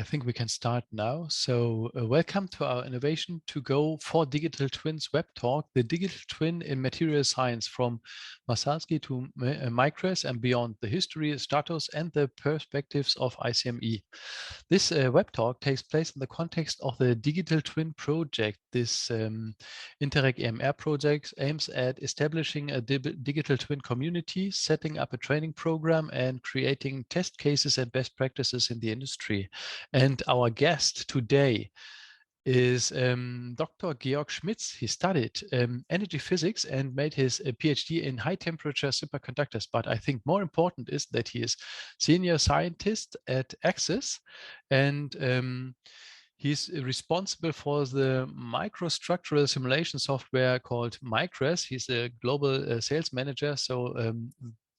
think we can start now. So welcome to our Innovation2GO for Digital Twins web talk, the digital twin in material science from Massalski to MICRESS and beyond, the history, status and the perspectives of Icme. This web talk takes place in the context of the Digital Twin project. This Interreg EMR project aims at establishing a digital twin community, setting up a training program and creating test cases and best practices in the industry. And our guest today is Dr. Georg Schmitz. He studied energy physics and made his PhD in high temperature superconductors. But I think more important is that he is senior scientist at Axis, and he's responsible for the microstructural simulation software called MICRESS. He's a global sales manager, so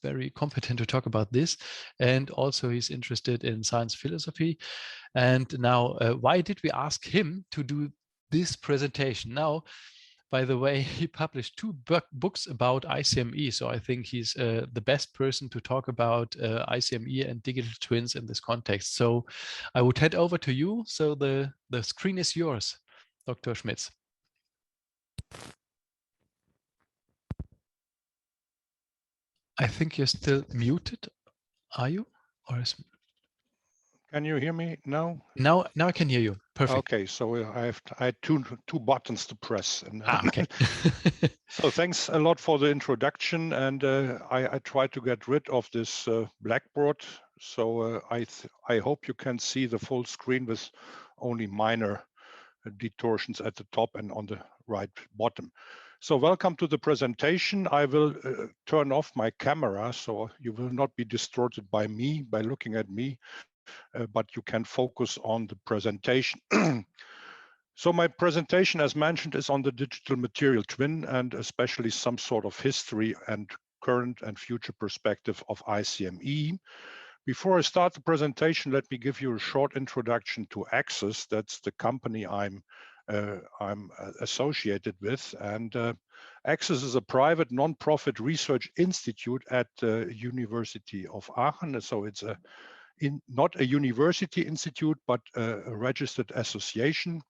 very competent to talk about this. And also he's interested in science philosophy. And now, why did we ask him to do this presentation? Now, by the way, he published two books about Icme, so I think he's the best person to talk about Icme and digital twins in this context. So I would head over to you. So the screen is yours, Dr. Schmitz. I think you're still muted. Are you? Or is... Can you hear me now? Now I can hear you. Perfect. Okay, so I had two buttons to press. And, okay. So thanks a lot for the introduction, and I try to get rid of this blackboard. So I hope you can see the full screen with only minor distortions at the top and on the right bottom. So welcome to the presentation. I will turn off my camera, so you will not be distorted by me, by looking at me, but you can focus on the presentation. So my presentation, as mentioned, is on the digital material twin and especially some sort of history and current and future perspective of Icme. Before I start the presentation, let me give you a short introduction to Axis. That's the company I'm associated with, and Axis is a private non-profit research institute at the University of Aachen. So it's not a university institute, but a registered association.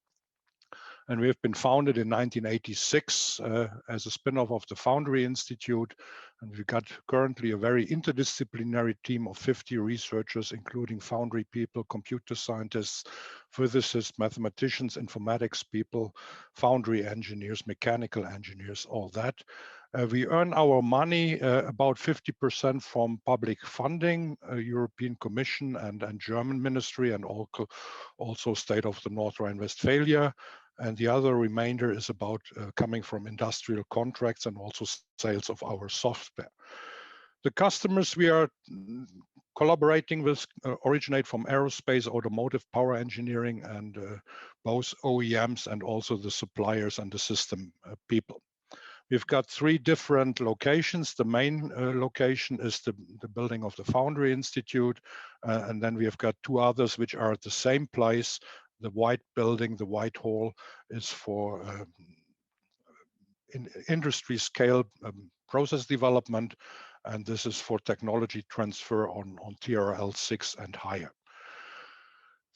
And we have been founded in 1986 as a spin-off of the Foundry Institute. And we've got currently a very interdisciplinary team of 50 researchers, including Foundry people, computer scientists, physicists, mathematicians, informatics people, Foundry engineers, mechanical engineers, all that. We earn our money about 50% from public funding, European Commission and German Ministry, and also State of the North Rhine-Westphalia. And the other remainder is about coming from industrial contracts and also sales of our software. The customers we are collaborating with originate from aerospace, automotive, power engineering, and both OEMs and also the suppliers and the system people. We've got three different locations. The main location is the building of the Foundry Institute, and then we have got two others which are at the same place. The white building, the white hall, is for industry scale process development, and this is for technology transfer on TRL 6 and higher.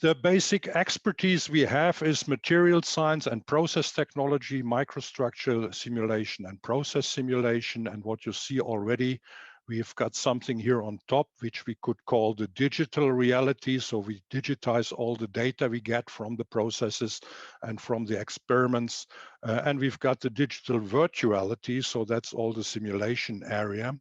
The basic expertise we have is material science and process technology, microstructure simulation and process simulation. And what you see already, we've got something here on top, which we could call the digital reality. So we digitize all the data we get from the processes and from the experiments. And we've got the digital virtuality. So that's all the simulation area.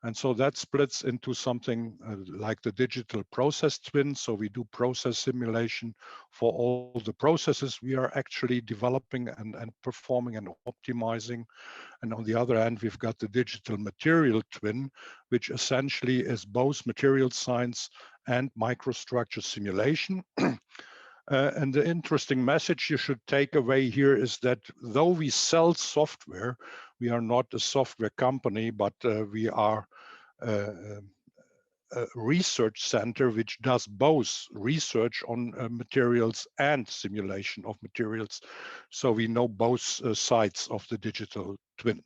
And so that splits into something like the digital process twin. So we do process simulation for all the processes we are actually developing and performing and optimizing. And on the other hand, we've got the digital material twin, which essentially is both material science and microstructure simulation. And the interesting message you should take away here is that though we sell software, we are not a software company, but we are a research center which does both research on materials and simulation of materials. So we know both sides of the digital twin.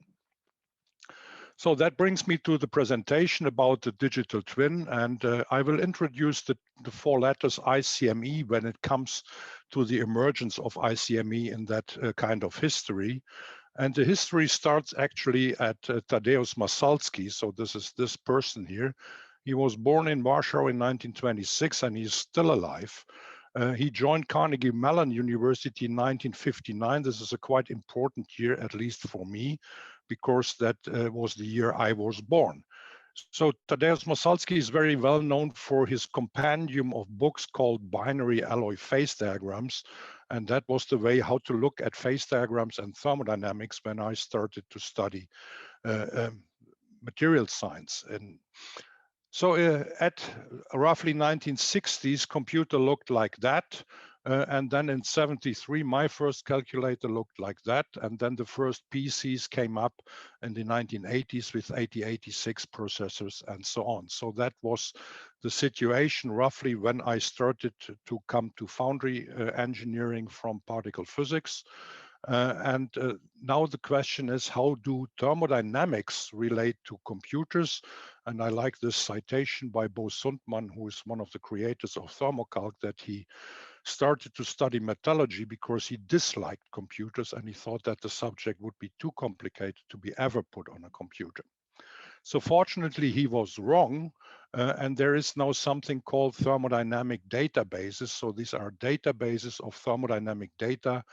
So that brings me to the presentation about the digital twin, and I will introduce the 4 letters ICME when it comes to the emergence of ICME in that kind of history. And the history starts actually at Tadeusz Massalski. So this is this person here. He was born in Warsaw in 1926 and he's still alive. He joined Carnegie Mellon University in 1959. This is a quite important year, at least for me, because that was the year I was born. So Tadeusz Massalski is very well known for his compendium of books called Binary Alloy Phase Diagrams. And that was the way how to look at phase diagrams and thermodynamics when I started to study material science. And so at roughly 1960s, computer looked like that. And then in 73, my first calculator looked like that. And then the first PCs came up in the 1980s with 8086 processors and so on. So that was the situation roughly when I started to come to foundry engineering from particle physics. Now the question is, how do thermodynamics relate to computers? And I like this citation by Bo Sundman, who is one of the creators of thermocalc, that he started to study metallurgy because he disliked computers and he thought that the subject would be too complicated to be ever put on a computer. So fortunately, he was wrong. And there is now something called thermodynamic databases. So these are databases of thermodynamic data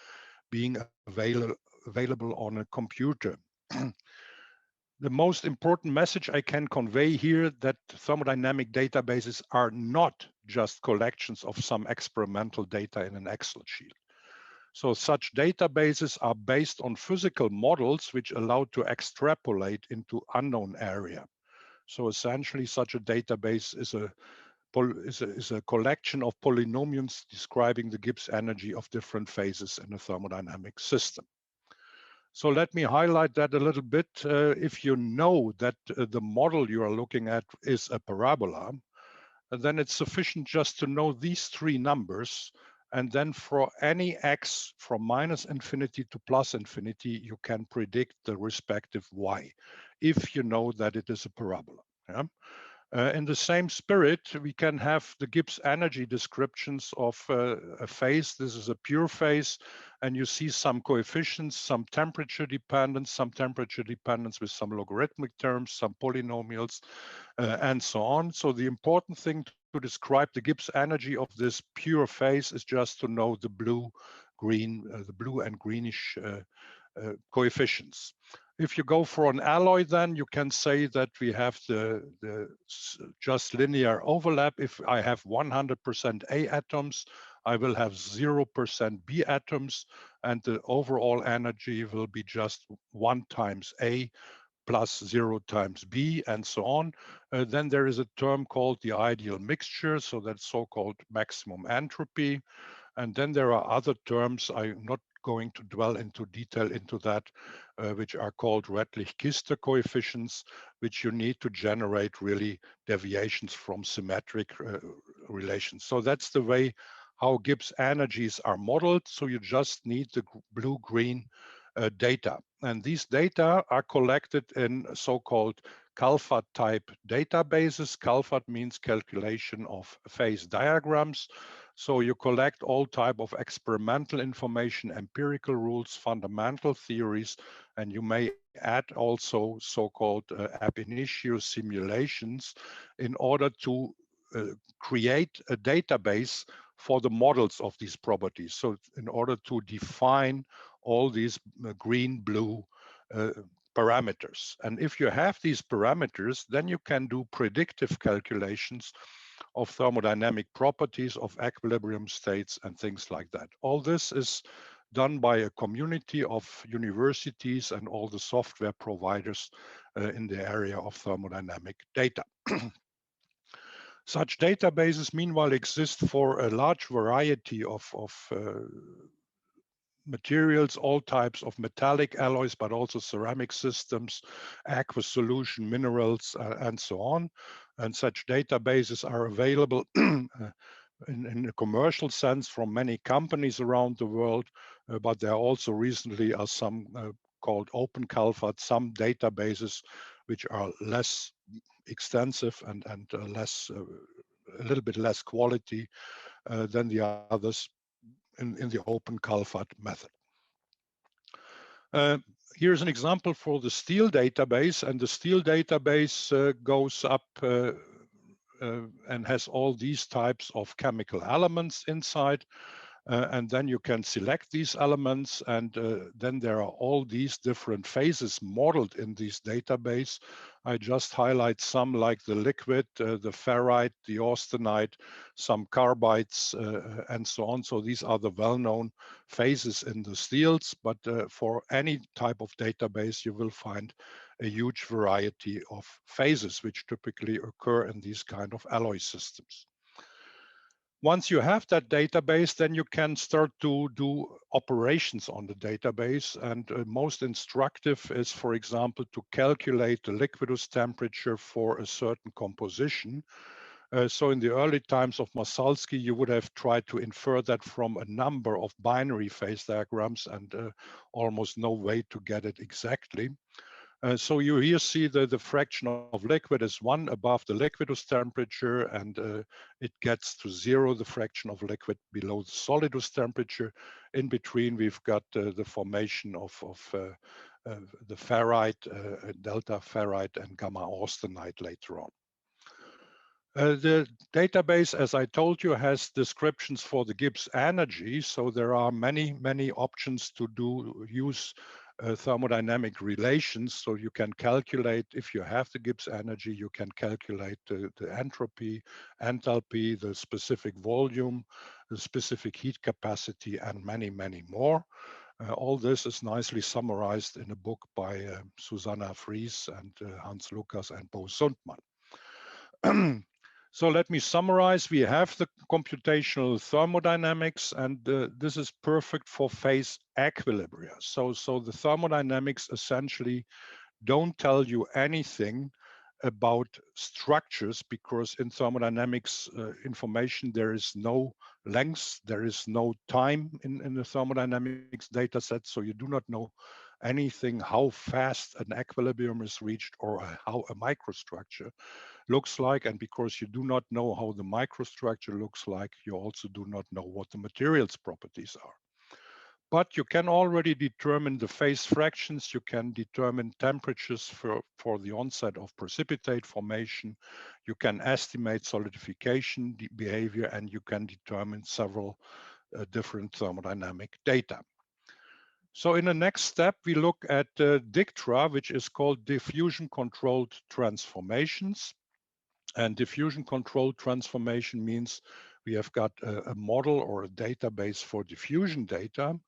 being available on a computer. The most important message I can convey here that thermodynamic databases are not just collections of some experimental data in an Excel sheet. So such databases are based on physical models which allow to extrapolate into unknown area. So essentially such a database is a collection of polynomials describing the Gibbs energy of different phases in a thermodynamic system. So let me highlight that a little bit. If you know that the model you are looking at is a parabola, then it's sufficient just to know these 3 numbers. And then for any x from -infinity to +infinity, you can predict the respective y, if you know that it is a parabola. Yeah? In the same spirit, we can have the Gibbs energy descriptions of a phase. This is a pure phase, and you see some coefficients, some temperature dependence with some logarithmic terms, some polynomials, and so on. So the important thing to describe the Gibbs energy of this pure phase is just to know the blue and greenish coefficients. If you go for an alloy, then you can say that we have the just linear overlap. If I have 100% A atoms, I will have 0% B atoms, and the overall energy will be just 1 times A plus 0 times B, and so on. Then there is a term called the ideal mixture, so that's so-called maximum entropy. And then there are other terms, I'm not going to dwell into detail into that, which are called Redlich-Kister coefficients, which you need to generate really deviations from symmetric relations. So that's the way how Gibbs energies are modeled. So you just need the blue-green data. And these data are collected in so-called CALPHAT type databases. CALPHAT means calculation of phase diagrams. So you collect all type of experimental information, empirical rules, fundamental theories, and you may add also so-called ab initio simulations in order to create a database for the models of these properties. So in order to define all these green, blue parameters. And if you have these parameters, then you can do predictive calculations of thermodynamic properties, of equilibrium states, and things like that. All this is done by a community of universities and all the software providers in the area of thermodynamic data. Such databases, meanwhile, exist for a large variety of materials, all types of metallic alloys, but also ceramic systems, aqueous solution, minerals, and so on. And such databases are available in a commercial sense from many companies around the world, but there also recently are some called Open CALPHAT, some databases which are less extensive and a little bit less quality than the others in the open CALFAT method. Here's an example for the steel database, and the steel database goes up and has all these types of chemical elements inside. And then you can select these elements, and then there are all these different phases modeled in this database. I just highlight some, like the liquid, the ferrite, the austenite, some carbides, and so on. So these are the well-known phases in the steels, but for any type of database, you will find a huge variety of phases, which typically occur in these kind of alloy systems. Once you have that database, then you can start to do operations on the database. And most instructive is, for example, to calculate the liquidus temperature for a certain composition. So in the early times of Massalski, you would have tried to infer that from a number of binary phase diagrams, and almost no way to get it exactly. So you here see the fraction of liquid is 1 above the liquidus temperature, and it gets to 0, the fraction of liquid below the solidus temperature. In between, we've got the formation of the ferrite, delta ferrite, and gamma austenite later on. The database, as I told you, has descriptions for the Gibbs energy. So there are many options to use thermodynamic relations. So you can calculate, if you have the Gibbs energy, you can calculate the entropy, enthalpy, the specific volume, the specific heat capacity, and many more. All this is nicely summarized in a book by Susanna Fries and Hans Lukas and Bo Sundman. So let me summarize. We have the computational thermodynamics, and this is perfect for phase equilibria. So the thermodynamics essentially don't tell you anything about structures, because in thermodynamics information, there is no length, there is no time in the thermodynamics data set. So you do not know anything how fast an equilibrium is reached or how a microstructure looks like. And because you do not know how the microstructure looks like, you also do not know what the materials properties are. But you can already determine the phase fractions. You can determine temperatures for the onset of precipitate formation. You can estimate solidification behavior, and you can determine several different thermodynamic data. So in the next step, we look at DICTRA, which is called diffusion controlled transformations. And diffusion controlled transformation means we have got a model or a database for diffusion data.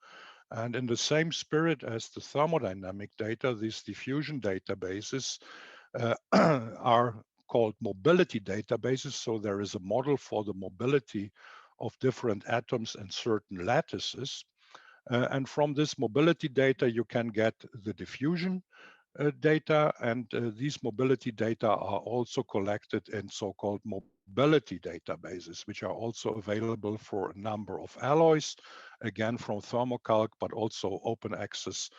And in the same spirit as the thermodynamic data, these diffusion databases are called mobility databases. So there is a model for the mobility of different atoms and certain lattices. And from this mobility data, you can get the diffusion data, and these mobility data are also collected in so-called mobility databases, which are also available for a number of alloys, again from thermocalc, but also open access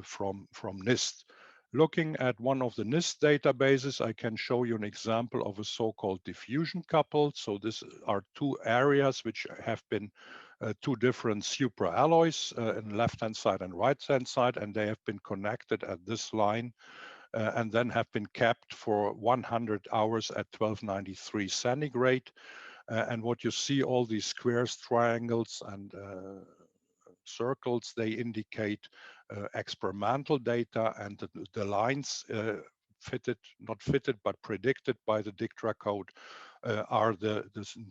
from NIST. Looking at one of the NIST databases, I can show you an example of a so-called diffusion couple. So these are two areas which have been two different superalloys in left-hand side and right-hand side, and they have been connected at this line and then have been kept for 100 hours at 1293 centigrade. And what you see, all these squares, triangles, and circles, they indicate experimental data, and the lines not fitted, but predicted by the DICTRA code are the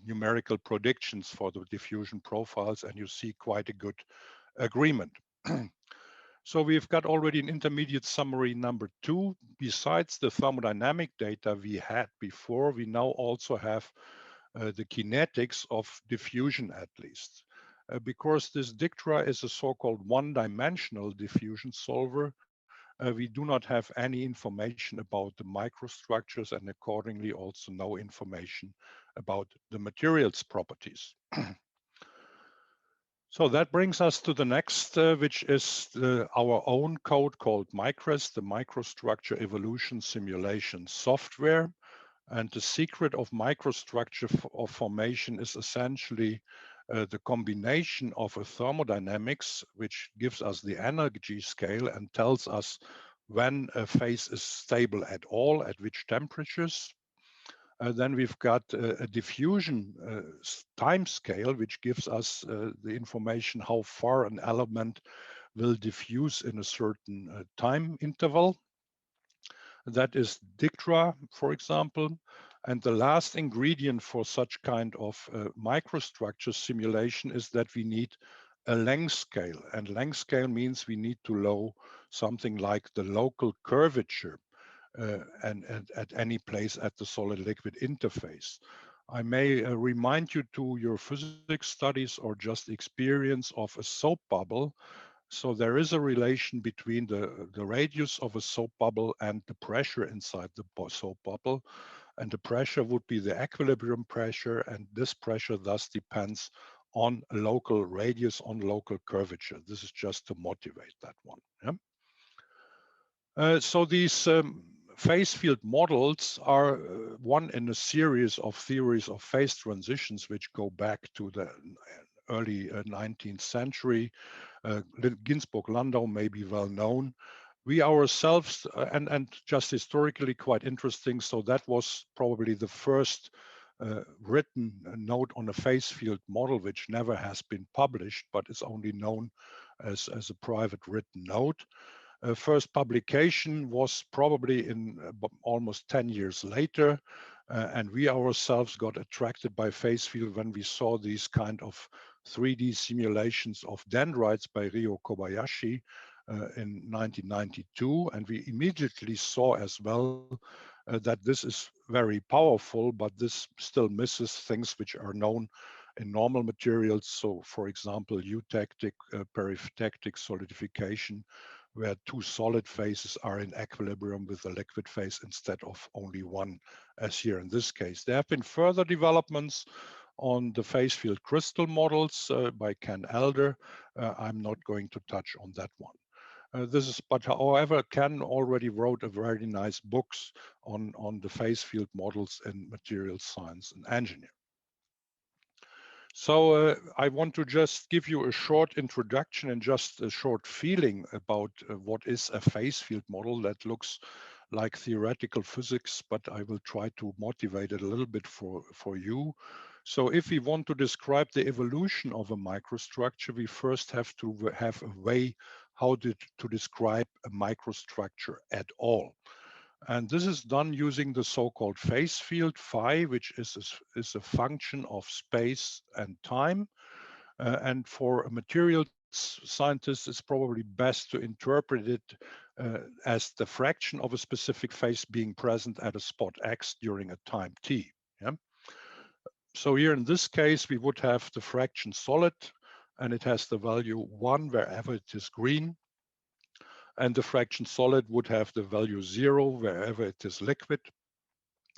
numerical predictions for the diffusion profiles, and you see quite a good agreement. So we've got already an intermediate summary number 2. Besides the thermodynamic data we had before, we now also have the kinetics of diffusion, at least. Because this DICTRA is a so-called one-dimensional diffusion solver, we do not have any information about the microstructures, and accordingly also no information about the materials properties. So that brings us to the next, which is our own code called MICRESS, the Microstructure Evolution Simulation Software. And the secret of microstructure of formation is essentially the combination of a thermodynamics, which gives us the energy scale and tells us when a phase is stable at all, at which temperatures. Then we've got a diffusion time scale, which gives us the information how far an element will diffuse in a certain time interval. That is DICTRA, for example. And the last ingredient for such kind of microstructure simulation is that we need a length scale. And length scale means we need to know something like the local curvature and at any place at the solid-liquid interface. I may remind you to your physics studies or just experience of a soap bubble. So there is a relation between the radius of a soap bubble and the pressure inside the soap bubble. And the pressure would be the equilibrium pressure, and this pressure thus depends on a local radius, on local curvature. This is just to motivate that one. Yeah? So these phase field models are one in a series of theories of phase transitions which go back to the early 19th century. Ginzburg-Landau may be well known. We ourselves, and just historically quite interesting, so that was probably the first written note on a phase field model, which never has been published, but is only known as a private written note. First publication was probably in almost 10 years later, and we ourselves got attracted by phase field when we saw these kind of 3D simulations of dendrites by Ryo Kobayashi in 1992, and we immediately saw as well that this is very powerful, but this still misses things which are known in normal materials. So, for example, eutectic, peritectic solidification, where two solid phases are in equilibrium with the liquid phase instead of only one, as here in this case. There have been further developments on the phase field crystal models by Ken Elder. I'm not going to touch on that one. But however, Ken already wrote a very nice books on the phase field models in material science and engineering. So I want to just give you a short introduction and just a short feeling about what is a phase field model that looks like theoretical physics, but I will try to motivate it a little bit for you. So if we want to describe the evolution of a microstructure, we first have to have a way how to describe a microstructure at all. And this is done using the so-called phase field phi, which is a function of space and time. And for a materials scientist, it's probably best to interpret it as the fraction of a specific phase being present at a spot x during a time t. Yeah? So here in this case, we would have the fraction solid, and it has the value 1 wherever it is green. And the fraction solid would have the value 0 wherever it is liquid.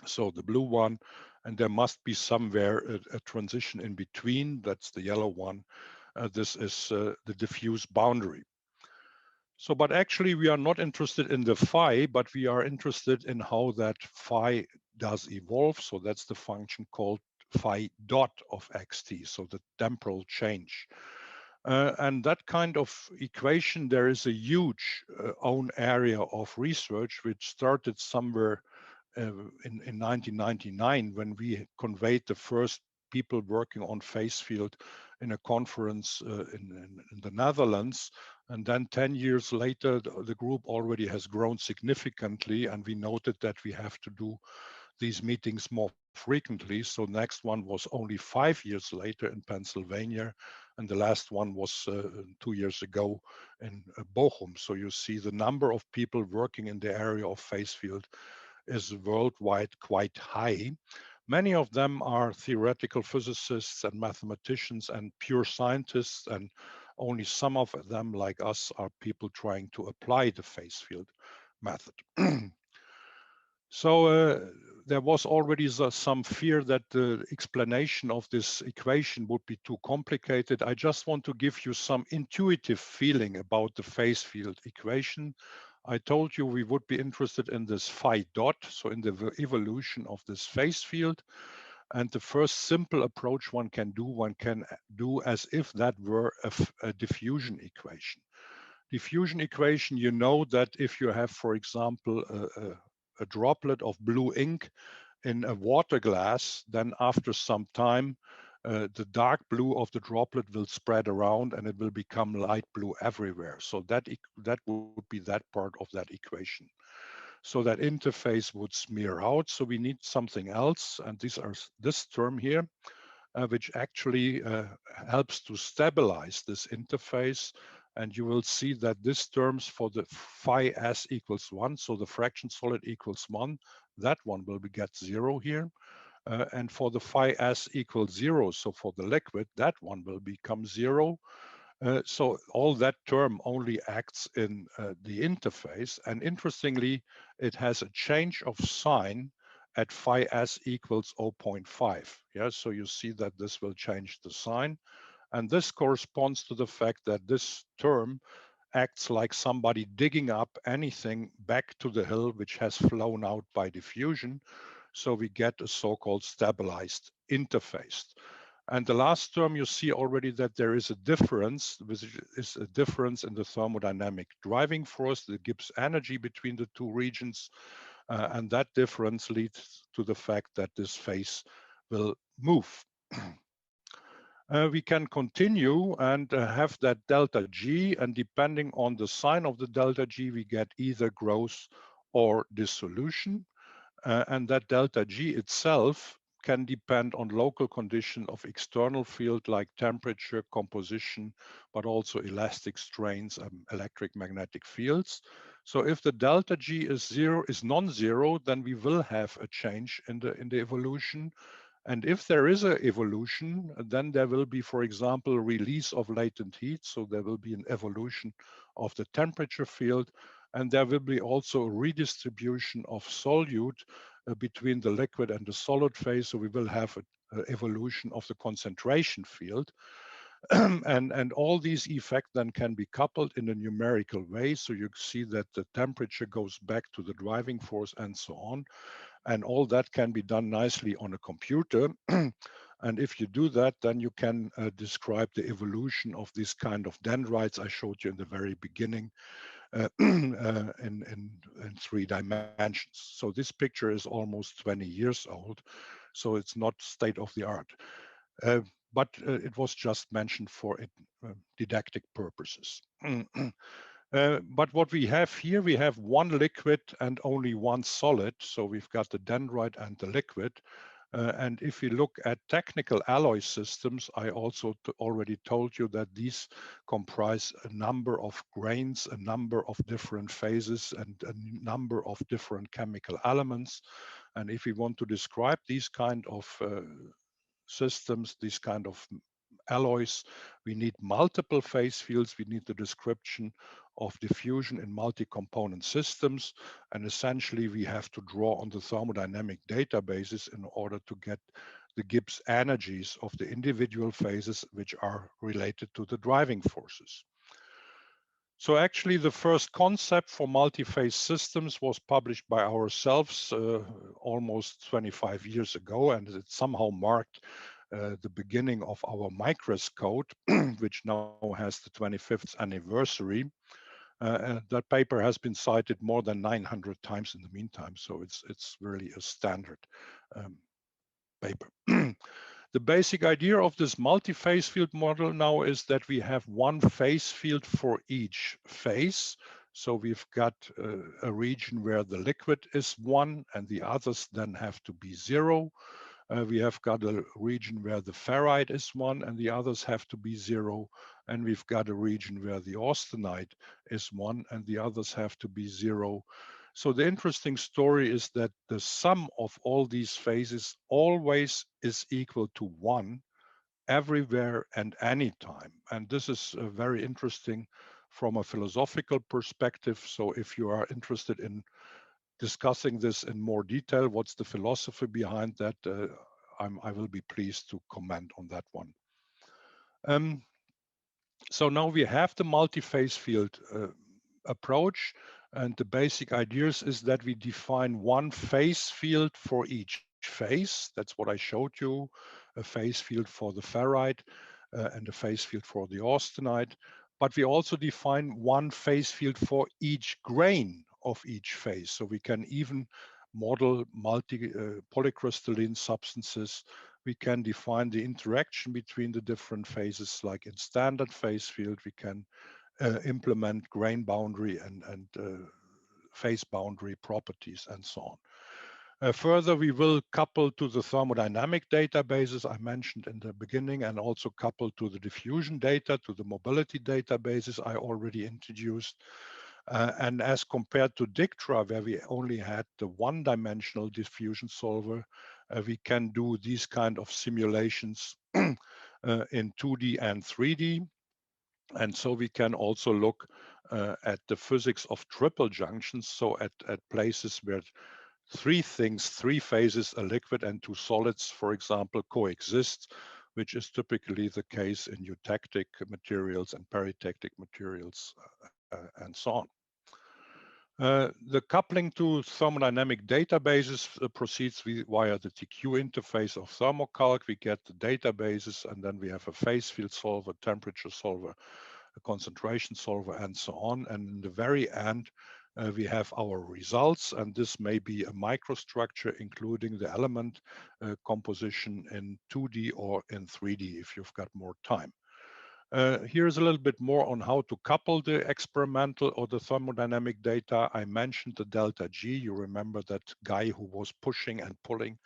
So the blue one, and there must be somewhere a transition in between. That's the yellow one. This is the diffuse boundary. So, but actually we are not interested in the phi, but we are interested in how that phi does evolve. So that's the function called phi dot of xt, so the temporal change. And that kind of equation, there is a huge own area of research which started somewhere in 1999 when we conveyed the first people working on phase field in a conference in the Netherlands. And then 10 years later, the group already has grown significantly, and we noted that we have to do these meetings more frequently. So next one was only 5 years later in Pennsylvania, and the last one was 2 years ago in Bochum. So you see the number of people working in the area of phase field is worldwide quite high. Many of them are theoretical physicists and mathematicians and pure scientists, and only some of them, like us, are people trying to apply the phase field method. So there was already some fear that the explanation of this equation would be too complicated. I just want to give you some intuitive feeling about the phase field equation. I told you we would be interested in this phi dot, so in the evolution of this phase field. And the first simple approach one can do as if that were a diffusion equation. Diffusion equation, you know that if you have, for example, a droplet of blue ink in a water glass, then after some time, the dark blue of the droplet will spread around and it will become light blue everywhere. So that would be that part of that equation. So that interface would smear out. So we need something else. And this term here, which actually helps to stabilize this interface. And you will see that this terms for the phi s equals 1, so the fraction solid equals 1, that one will get 0 here. And for the phi s equals 0, so for the liquid, that one will become 0. So all that term only acts in the interface. And interestingly, it has a change of sign at phi s equals 0.5. Yeah, so you see that this will change the sign. And this corresponds to the fact that this term acts like somebody digging up anything back to the hill which has flown out by diffusion. So we get a so-called stabilized interface. And the last term, you see already that there is a difference, which is a difference in the thermodynamic driving force that gives energy between the two regions. And that difference leads to the fact that this phase will move. We can continue and have that delta G, and depending on the sign of the delta G, we get either growth or dissolution. And that delta G itself can depend on local condition of external field like temperature, composition, but also elastic strains and electric magnetic fields. So if the delta G is non-zero, then we will have a change in the evolution. And if there is an evolution, then there will be, for example, release of latent heat. So there will be an evolution of the temperature field. And there will be also a redistribution of solute between the liquid and the solid phase. So we will have an evolution of the concentration field. And all these effects then can be coupled in a numerical way. So you see that the temperature goes back to the driving force and so on. And all that can be done nicely on a computer. And if you do that, then you can describe the evolution of this kind of dendrites I showed you in the very beginning in 3 dimensions. So this picture is almost 20 years old, so it's not state of the art. But it was just mentioned for didactic purposes. But what we have here, we have one liquid and only one solid. So we've got the dendrite and the liquid. And if we look at technical alloy systems, I also already told you that these comprise a number of grains, a number of different phases, and a number of different chemical elements. And if we want to describe these kind of systems, these kind of alloys, we need multiple phase fields. We need the description of diffusion in multi-component systems. And essentially, we have to draw on the thermodynamic databases in order to get the Gibbs energies of the individual phases, which are related to the driving forces. So actually, the first concept for multi-phase systems was published by ourselves almost 25 years ago, and it somehow marked the beginning of our MICRESS code, which now has the 25th anniversary. That paper has been cited more than 900 times in the meantime, so it's really a standard paper. The basic idea of this multi-phase field model now is that we have one phase field for each phase. So we've got a region where the liquid is 1 and the others then have to be 0. We have got a region where the ferrite is 1 and the others have to be 0. And we've got a region where the austenite is 1 and the others have to be 0. So the interesting story is that the sum of all these phases always is equal to 1 everywhere and anytime. And this is very interesting from a philosophical perspective. So if you are interested in discussing this in more detail. What's the philosophy behind that? I will be pleased to comment on that one. So now we have the multi-phase field approach, and the basic ideas is that we define one phase field for each phase. That's what I showed you, a phase field for the ferrite and a phase field for the austenite. But we also define one phase field for each grain of each phase. So we can even model polycrystalline substances. We can define the interaction between the different phases, like in standard phase field. We can implement grain boundary and phase boundary properties and so on. Further, we will couple to the thermodynamic databases I mentioned in the beginning, and also couple to the diffusion data, to the mobility databases I already introduced. And as compared to DICTRA, where we only had the one-dimensional diffusion solver, we can do these kind of simulations in 2D and 3D. And so we can also look at the physics of triple junctions, so at places where three phases, a liquid and two solids, for example, coexist, which is typically the case in eutectic materials and peritectic materials and so on. The coupling to thermodynamic databases proceeds via the TQ interface of thermocalc. We get the databases, and then we have a phase field solver, temperature solver, a concentration solver, and so on. And in the very end, we have our results, and this may be a microstructure including the element composition in 2D or in 3D if you've got more time. Here's a little bit more on how to couple the experimental or the thermodynamic data. I mentioned the delta G. You remember that guy who was pushing and pulling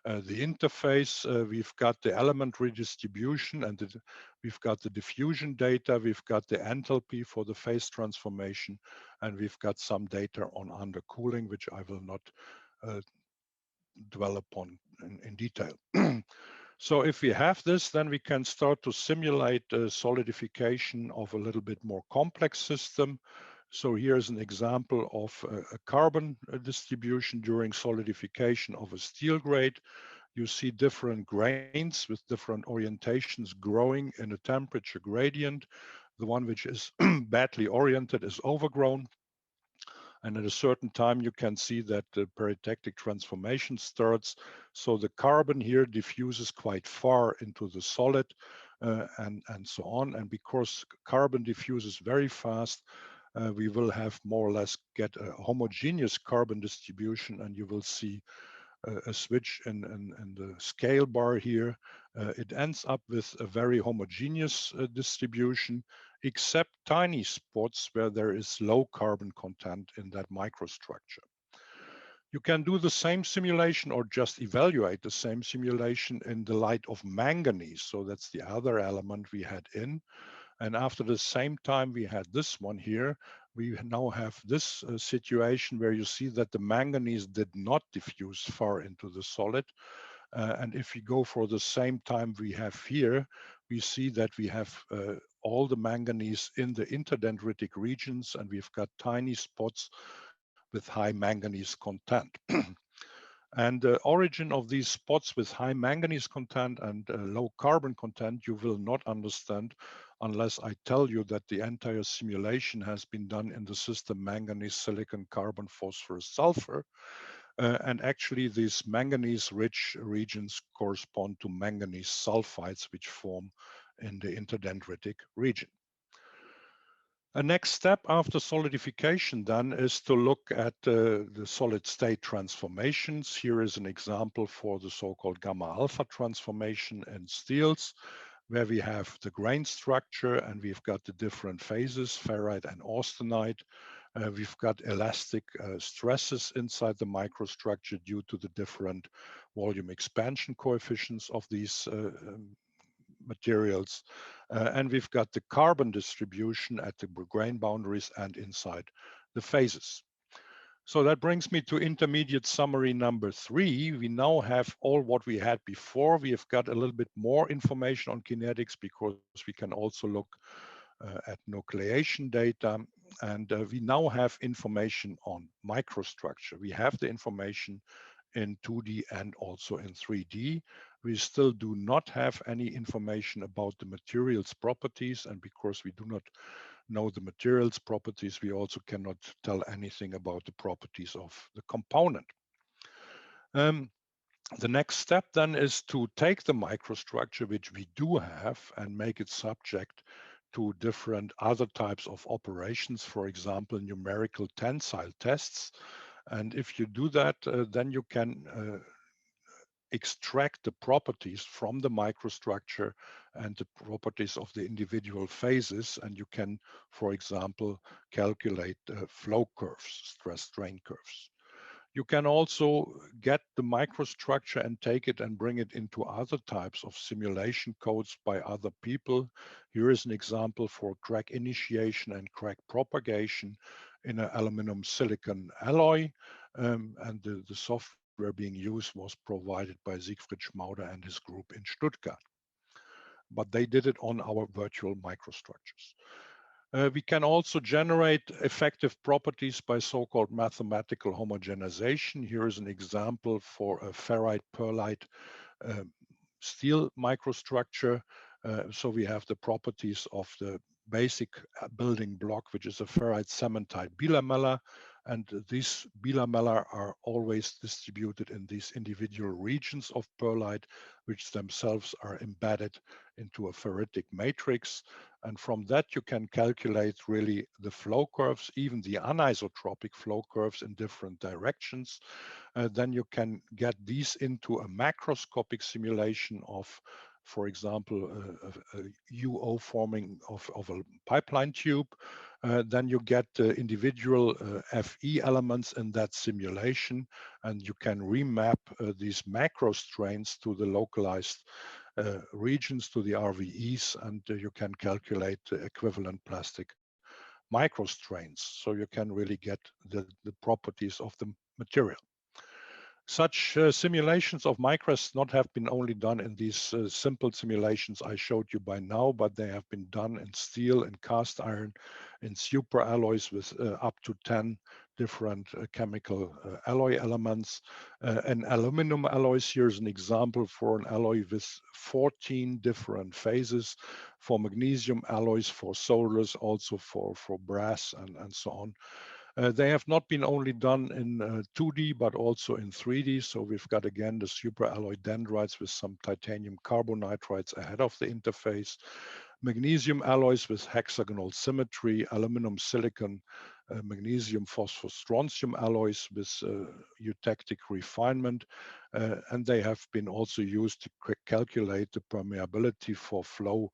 the interface. We've got the element redistribution, and we've got the diffusion data. We've got the enthalpy for the phase transformation, and we've got some data on undercooling, which I will not dwell upon in detail. So if we have this, then we can start to simulate solidification of a little bit more complex system. So here's an example of a carbon distribution during solidification of a steel grade. You see different grains with different orientations growing in a temperature gradient. The one which is badly oriented is overgrown. And at a certain time, you can see that the peritectic transformation starts. So the carbon here diffuses quite far into the solid and so on. And because carbon diffuses very fast, we will have more or less get a homogeneous carbon distribution, and you will see a switch in the scale bar here. It ends up with a very homogeneous distribution, except tiny spots where there is low carbon content in that microstructure. You can do the same simulation or just evaluate the same simulation in the light of manganese. So that's the other element we had in. And after the same time we had this one here, we now have this situation where you see that the manganese did not diffuse far into the solid. And if we go for the same time we have here, we see that we have all the manganese in the interdendritic regions, and we've got tiny spots with high manganese content. And the origin of these spots with high manganese content and low carbon content, you will not understand unless I tell you that the entire simulation has been done in the system manganese, silicon, carbon, phosphorus, sulfur. And actually these manganese-rich regions correspond to manganese sulfides, which form in the interdendritic region. A next step after solidification then is to look at the solid state transformations. Here is an example for the so-called gamma alpha transformation in steels, where we have the grain structure and we've got the different phases, ferrite and austenite. We've got elastic stresses inside the microstructure due to the different volume expansion coefficients of these materials. And we've got the carbon distribution at the grain boundaries and inside the phases. So that brings me to intermediate summary number 3. We now have all what we had before. We have got a little bit more information on kinetics because we can also look at nucleation data. And we now have information on microstructure. We have the information in 2D and also in 3D. We still do not have any information about the materials properties, and because we do not know the materials properties, we also cannot tell anything about the properties of the component. The next step then is to take the microstructure, which we do have, and make it subject to different other types of operations, for example, numerical tensile tests. And if you do that, then you can extract the properties from the microstructure and the properties of the individual phases. And you can, for example, calculate flow curves, stress strain curves. You can also get the microstructure and take it and bring it into other types of simulation codes by other people. Here is an example for crack initiation and crack propagation in an aluminum silicon alloy. And the software being used was provided by Siegfried Schmauder and his group in Stuttgart. But they did it on our virtual microstructures. We can also generate effective properties by so-called mathematical homogenization. Here is an example for a ferrite perlite steel microstructure. So we have the properties of the basic building block, which is a ferrite cementite bilamellar. And these bilamellar are always distributed in these individual regions of perlite, which themselves are embedded into a ferritic matrix. And from that, you can calculate really the flow curves, even the anisotropic flow curves in different directions. Then you can get these into a macroscopic simulation of, for example, a UO forming of a pipeline tube. Then you get individual FE elements in that simulation, and you can remap these macro strains to the localized regions, to the RVEs, and you can calculate the equivalent plastic microstrains. So you can really get the properties of the material. Such simulations of MICRESS not have been only done in these simple simulations I showed you by now, but they have been done in steel and cast iron, in super alloys with up to 10 different chemical alloy elements. And aluminum alloys, here's an example for an alloy with 14 different phases, for magnesium alloys, for solders, also for brass and so on. They have not been only done in 2D, but also in 3D. So we've got, again, the superalloy dendrites with some titanium carbonitrides ahead of the interface, magnesium alloys with hexagonal symmetry, aluminum silicon, magnesium phosphostrontium alloys with eutectic refinement. And they have been also used to calculate the permeability for flow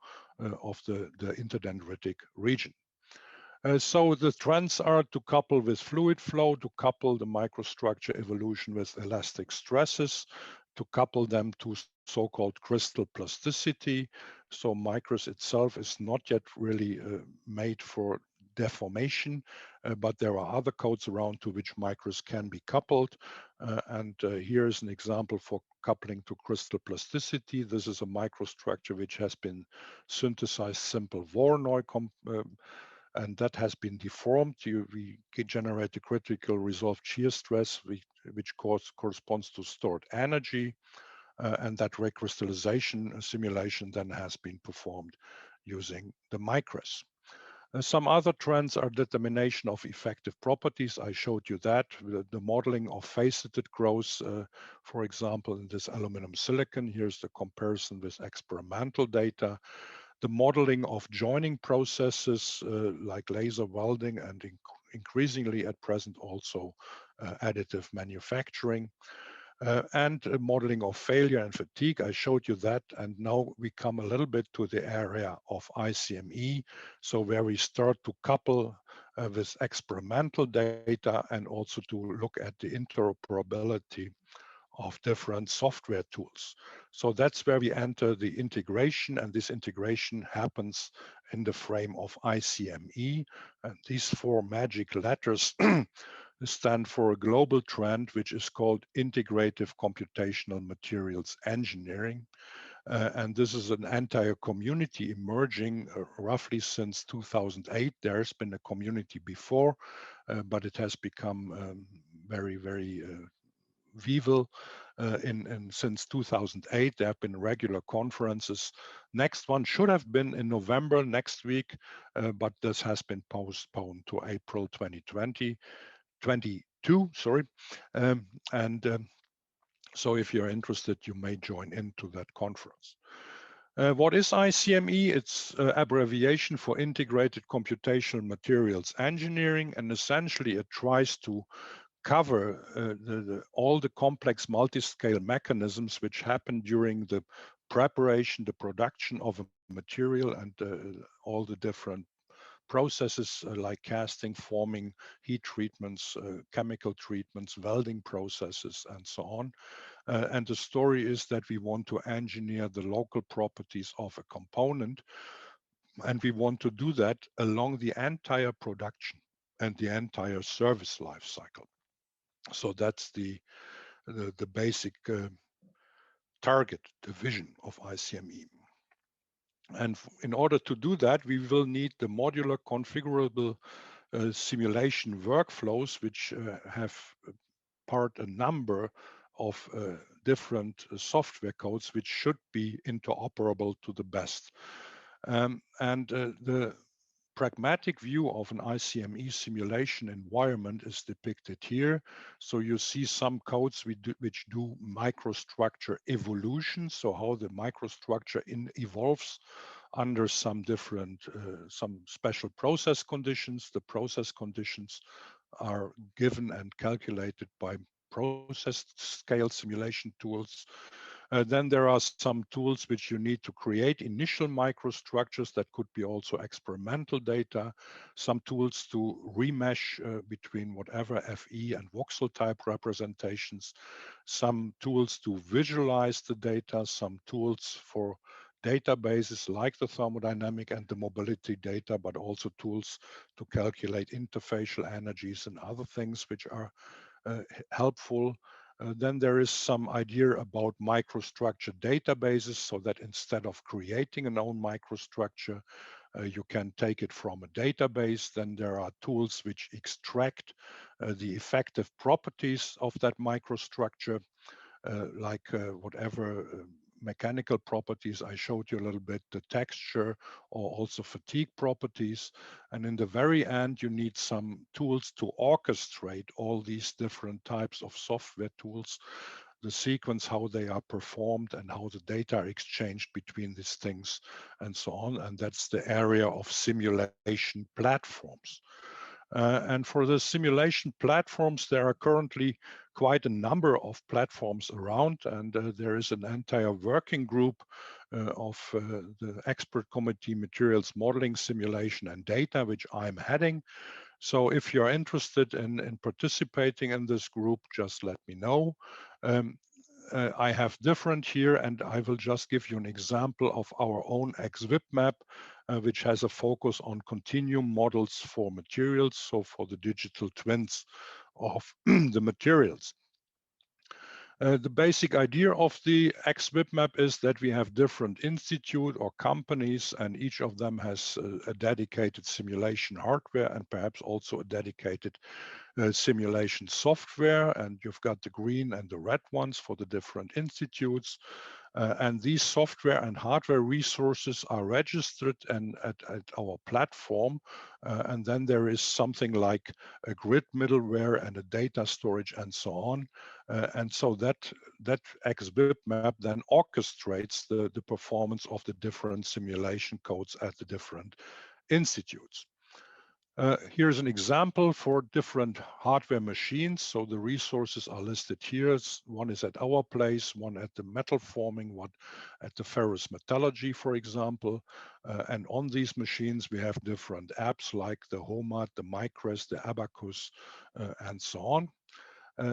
of the interdendritic region. So the trends are to couple with fluid flow, to couple the microstructure evolution with elastic stresses, to couple them to so-called crystal plasticity. So MICRESS itself is not yet really made for deformation, but there are other codes around to which MICRESS can be coupled. And here is an example for coupling to crystal plasticity. This is a microstructure which has been synthesized simple Voronoi and that has been deformed. We generate a critical resolved shear stress, which corresponds to stored energy, and that recrystallization simulation then has been performed using the MICRESS. Some other trends are determination of effective properties. I showed you that, the modeling of faceted growth, for example, in this aluminum silicon. Here's the comparison with experimental data. The modeling of joining processes like laser welding and increasingly at present also additive manufacturing. And modeling of failure and fatigue. I showed you that, and now we come a little bit to the area of Icme, so where we start to couple with experimental data and also to look at the interoperability of different software tools. So that's where we enter the integration, and this integration happens in the frame of Icme. And these four magic letters stand for a global trend, which is called integrative computational materials engineering. And this is an entire community emerging roughly since 2008. There's been a community before, but it has become very, very vital since 2008. There have been regular conferences. Next one should have been in November next week, but this has been postponed to April 2022. Sorry, so if you're interested, you may join into that conference. What is ICME? It's abbreviation for Integrated Computational Materials Engineering, and essentially it tries to cover all the complex multi-scale mechanisms which happen during the preparation, the production of a material, and all the different processes like casting, forming, heat treatments, chemical treatments, welding processes, and so on. And the story is that we want to engineer the local properties of a component, and we want to do that along the entire production and the entire service life cycle. So that's the basic target, the vision of ICME. And in order to do that, we will need the modular configurable simulation workflows, which have a number of different software codes which should be interoperable to the best. The pragmatic view of an ICME simulation environment is depicted here. So you see some codes which do microstructure evolution, so how the microstructure evolves under some different, some special process conditions. The process conditions are given and calculated by process scale simulation tools. Then there are some tools which you need to create initial microstructures that could be also experimental data, some tools to remesh between whatever FE and voxel type representations, some tools to visualize the data, some tools for databases like the thermodynamic and the mobility data, but also tools to calculate interfacial energies and other things which are helpful. Then there is some idea about microstructure databases, so that instead of creating an own microstructure, you can take it from a database. Then there are tools which extract the effective properties of that microstructure, like whatever mechanical properties I showed you a little bit, the texture, or also fatigue properties. And in the very end, you need some tools to orchestrate all these different types of software tools, the sequence, how they are performed, and how the data are exchanged between these things, and so on. And that's the area of simulation platforms. And for the simulation platforms, there are currently quite a number of platforms around, and there is an entire working group of the expert committee materials modeling, simulation, and data, which I'm heading. So if you're interested in participating in this group, just let me know. I have different here, and I will just give you an example of our own Icme, which has a focus on continuum models for materials, so for the digital twins of the materials. The basic idea of the Icme is that we have different institutes or companies, and each of them has a dedicated simulation hardware and perhaps also a dedicated simulation software. And you've got the green and the red ones for the different institutes. And these software and hardware resources are registered and at our platform. And then there is something like a grid middleware and a data storage and so on. And so that Icme then orchestrates the performance of the different simulation codes at the different institutes. Here's an example for different hardware machines. So the resources are listed here. One is at our place, one at the metal forming, one at the ferrous metallurgy, for example. And on these machines, we have different apps like the HOMAT, the MICRESS, the Abacus, and so on.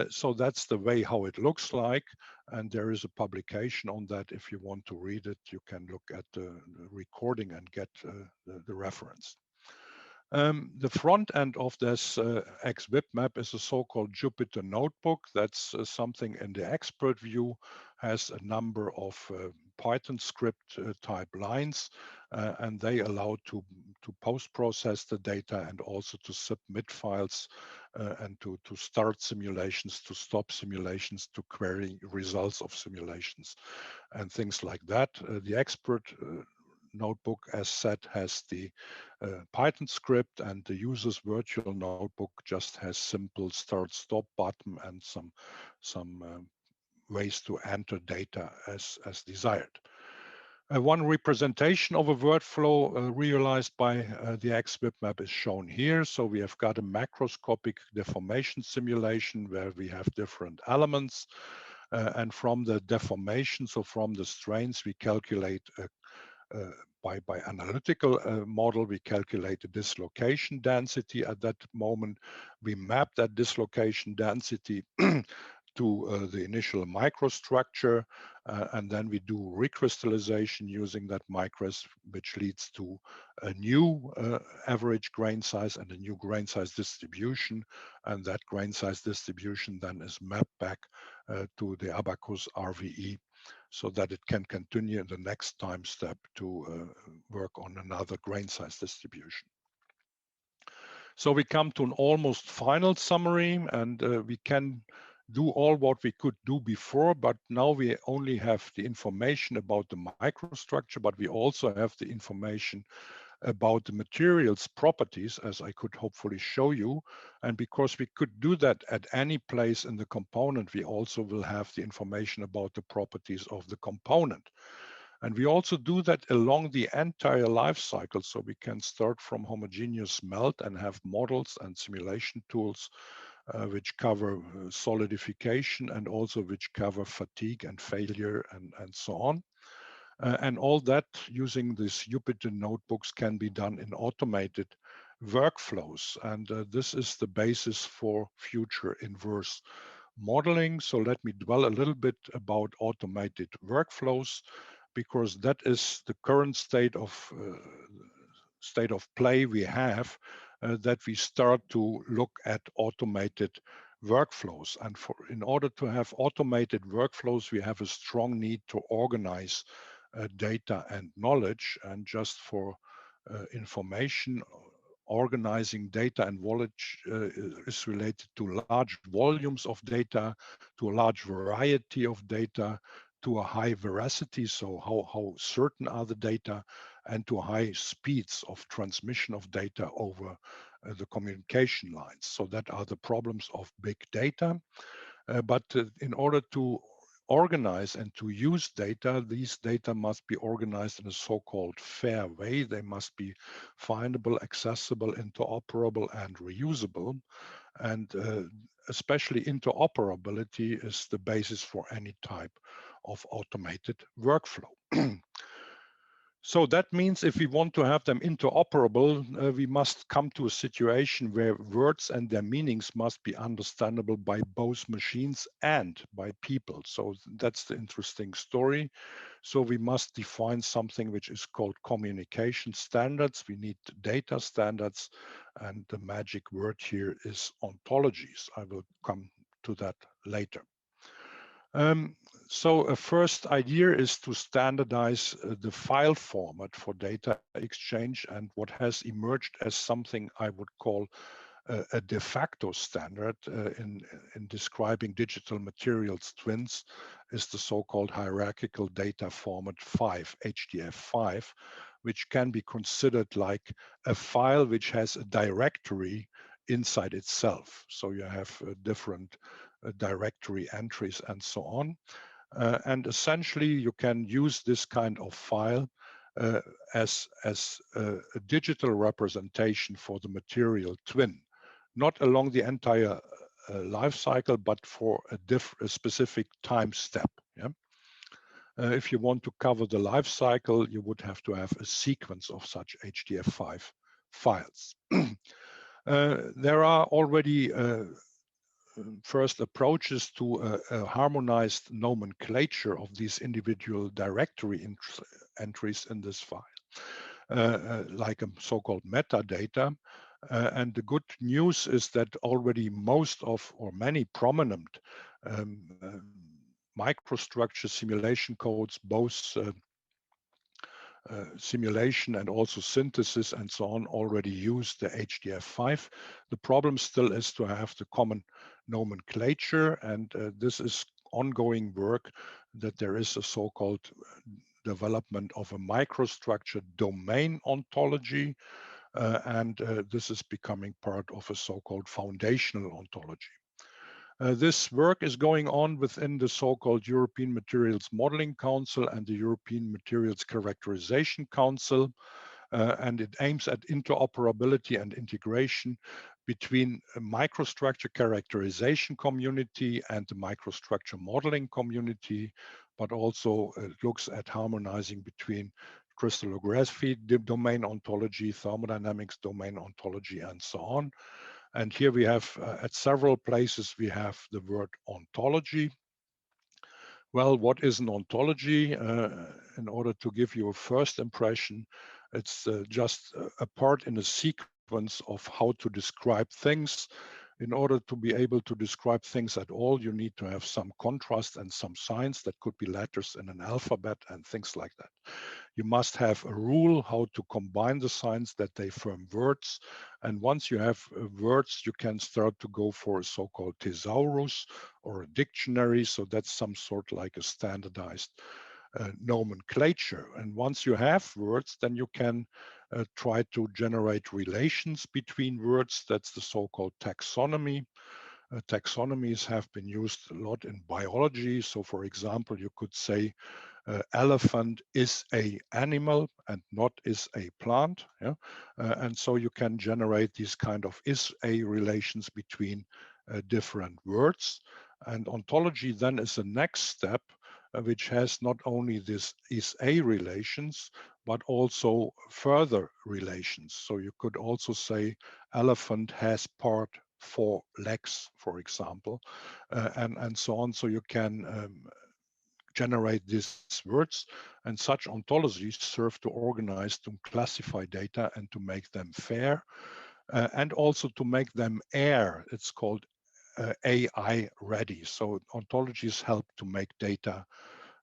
So that's the way how it looks like. And there is a publication on that. If you want to read it, you can look at the recording and get the reference. The front end of this Icme is a so-called Jupyter notebook. That's something in the expert view, has a number of Python script type lines, and they allow to post-process the data and also to submit files and to start simulations, to stop simulations, to query results of simulations and things like that. The expert notebook, as said, has the Python script, and the user's virtual notebook just has simple start-stop button and some ways to enter data as desired. One representation of a workflow realized by the Icme map is shown here. So we have got a macroscopic deformation simulation where we have different elements, and from the deformation, so from the strains, we calculate by analytical model, we calculate the dislocation density at that moment. We map that dislocation density to the initial microstructure, and then we do recrystallization using that MICRESS, which leads to a new average grain size and a new grain size distribution, and that grain size distribution then is mapped back to the Abaqus RVE, so that it can continue in the next time step to work on another grain size distribution. So we come to an almost final summary, and we can do all what we could do before, but now we only have the information about the microstructure, but we also have the information about the material's properties, as I could hopefully show you. And because we could do that at any place in the component, we also will have the information about the properties of the component. And we also do that along the entire life cycle. So we can start from homogeneous melt and have models and simulation tools which cover solidification and also which cover fatigue and failure and so on. And all that using these Jupyter notebooks can be done in automated workflows. And this is the basis for future inverse modeling. So let me dwell a little bit about automated workflows, because that is the current state of play we have, that we start to look at automated workflows. And in order to have automated workflows, we have a strong need to organize data and knowledge. And just for information, organizing data and knowledge is related to large volumes of data, to a large variety of data, to a high veracity, so how certain are the data, and to high speeds of transmission of data over the communication lines. So that are the problems of big data. But in order to organize and to use data, these data must be organized in a so-called fair way. They must be findable, accessible, interoperable, and reusable. And especially interoperability is the basis for any type of automated workflow. So that means if we want to have them interoperable, we must come to a situation where words and their meanings must be understandable by both machines and by people. So that's the interesting story. So we must define something which is called communication standards. We need data standards, and the magic word here is ontologies. I will come to that later. So a first idea is to standardize the file format for data exchange, and what has emerged as something I would call a de facto standard in describing digital materials twins is the so-called hierarchical data format 5, HDF5, which can be considered like a file which has a directory inside itself. So you have different directory entries and so on. And essentially, you can use this kind of file as a digital representation for the material twin, not along the entire life cycle, but for a specific time step. Yeah? If you want to cover the life cycle, you would have to have a sequence of such HDF5 files. There are already first approaches to a harmonized nomenclature of these individual directory entries in this file, like a so-called metadata. And the good news is that already most of, or many prominent microstructure simulation codes, both simulation and also synthesis and so on, already use the HDF5. The problem still is to have the common nomenclature, and this is ongoing work, that there is a so-called development of a microstructure domain ontology, and this is becoming part of a so-called foundational ontology. This work is going on within the so-called European Materials Modeling Council and the European Materials Characterization Council, and it aims at interoperability and integration between a microstructure characterization community and the microstructure modeling community, but also looks at harmonizing between crystallography domain ontology, thermodynamics domain ontology, and so on. And here we have, at several places, we have the word ontology. Well, what is an ontology? In order to give you a first impression, it's just a part in a sequence of how to describe things. In order to be able to describe things at all, you need to have some contrast and some signs that could be letters in an alphabet and things like that. You must have a rule how to combine the signs that they form words. And once you have words, you can start to go for a so-called thesaurus or a dictionary. So that's some sort like a standardized nomenclature. And once you have words, then you can try to generate relations between words. That's the so-called taxonomy. Taxonomies have been used a lot in biology. So for example, you could say elephant is a animal and not is a plant. Yeah? And so you can generate these kind of is a relations between different words. And ontology then is the next step, which has not only this is a relations, but also further relations. So you could also say elephant has part 4 legs, for example, and so on. So you can generate these words, and such ontologies serve to organize, to classify data and to make them fair, and also to make them AIR. It's called AI ready. So ontologies help to make data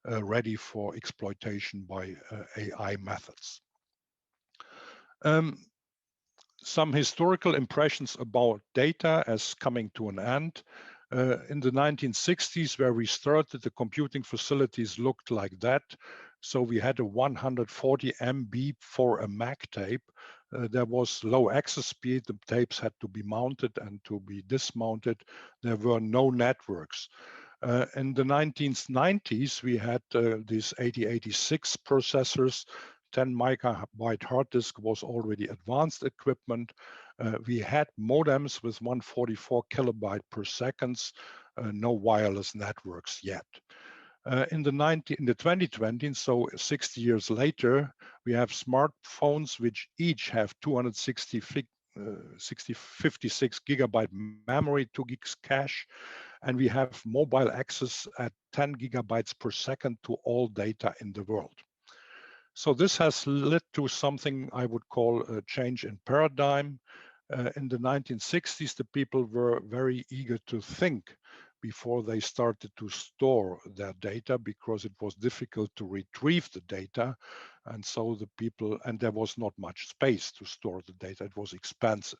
ready for exploitation by AI methods. Some historical impressions about data as coming to an end. In the 1960s, where we started, the computing facilities looked like that. So we had a 140 MB for a Mac tape. There was low access speed. The tapes had to be mounted and to be dismounted. There were no networks. In the 1990s, we had these 8086 processors. 10 megabyte hard disk was already advanced equipment. We had modems with 144 kilobyte per second, no wireless networks yet. In the 2020s, so 60 years later, we have smartphones which each have 56 gigabyte memory, 2 gigs cache, and we have mobile access at 10 gigabytes per second to all data in the world. So this has led to something I would call a change in paradigm. In the 1960s, the people were very eager to think before they started to store their data, because it was difficult to retrieve the data. And so the people, and there was not much space to store the data, it was expensive.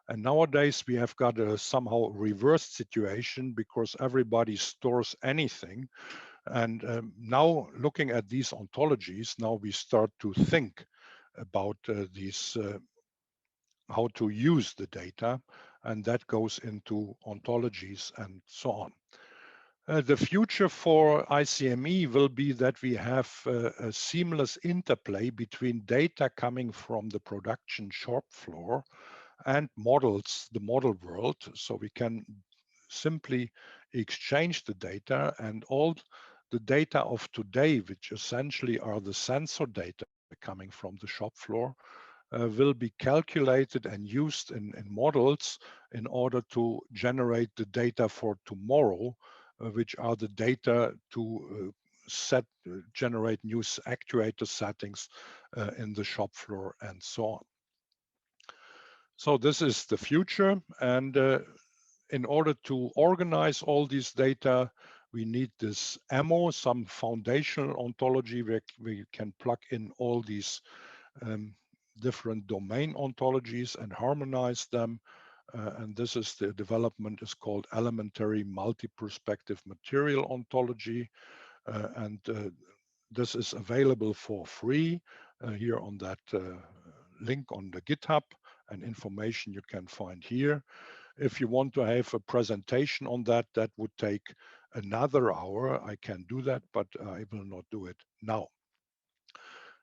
And nowadays we have got a somehow reversed situation, because everybody stores anything. And now looking at these ontologies, now we start to think about these, how to use the data, and that goes into ontologies and so on. The future for ICME will be that we have a seamless interplay between data coming from the production shop floor and models, the model world, so we can simply exchange the data, and all the data of today, which essentially are the sensor data coming from the shop floor, will be calculated and used in models in order to generate the data for tomorrow, which are the data to generate new actuator settings in the shop floor and so on. So this is the future, and in order to organize all these data, we need this ammo, some foundational ontology where we can plug in all these different domain ontologies and harmonize them. And this is the development is called elementary multi-prospective material ontology. And this is available for free here on that link on the GitHub, and information you can find here. If you want to have a presentation on that, that would take another hour. I can do that, but I will not do it now.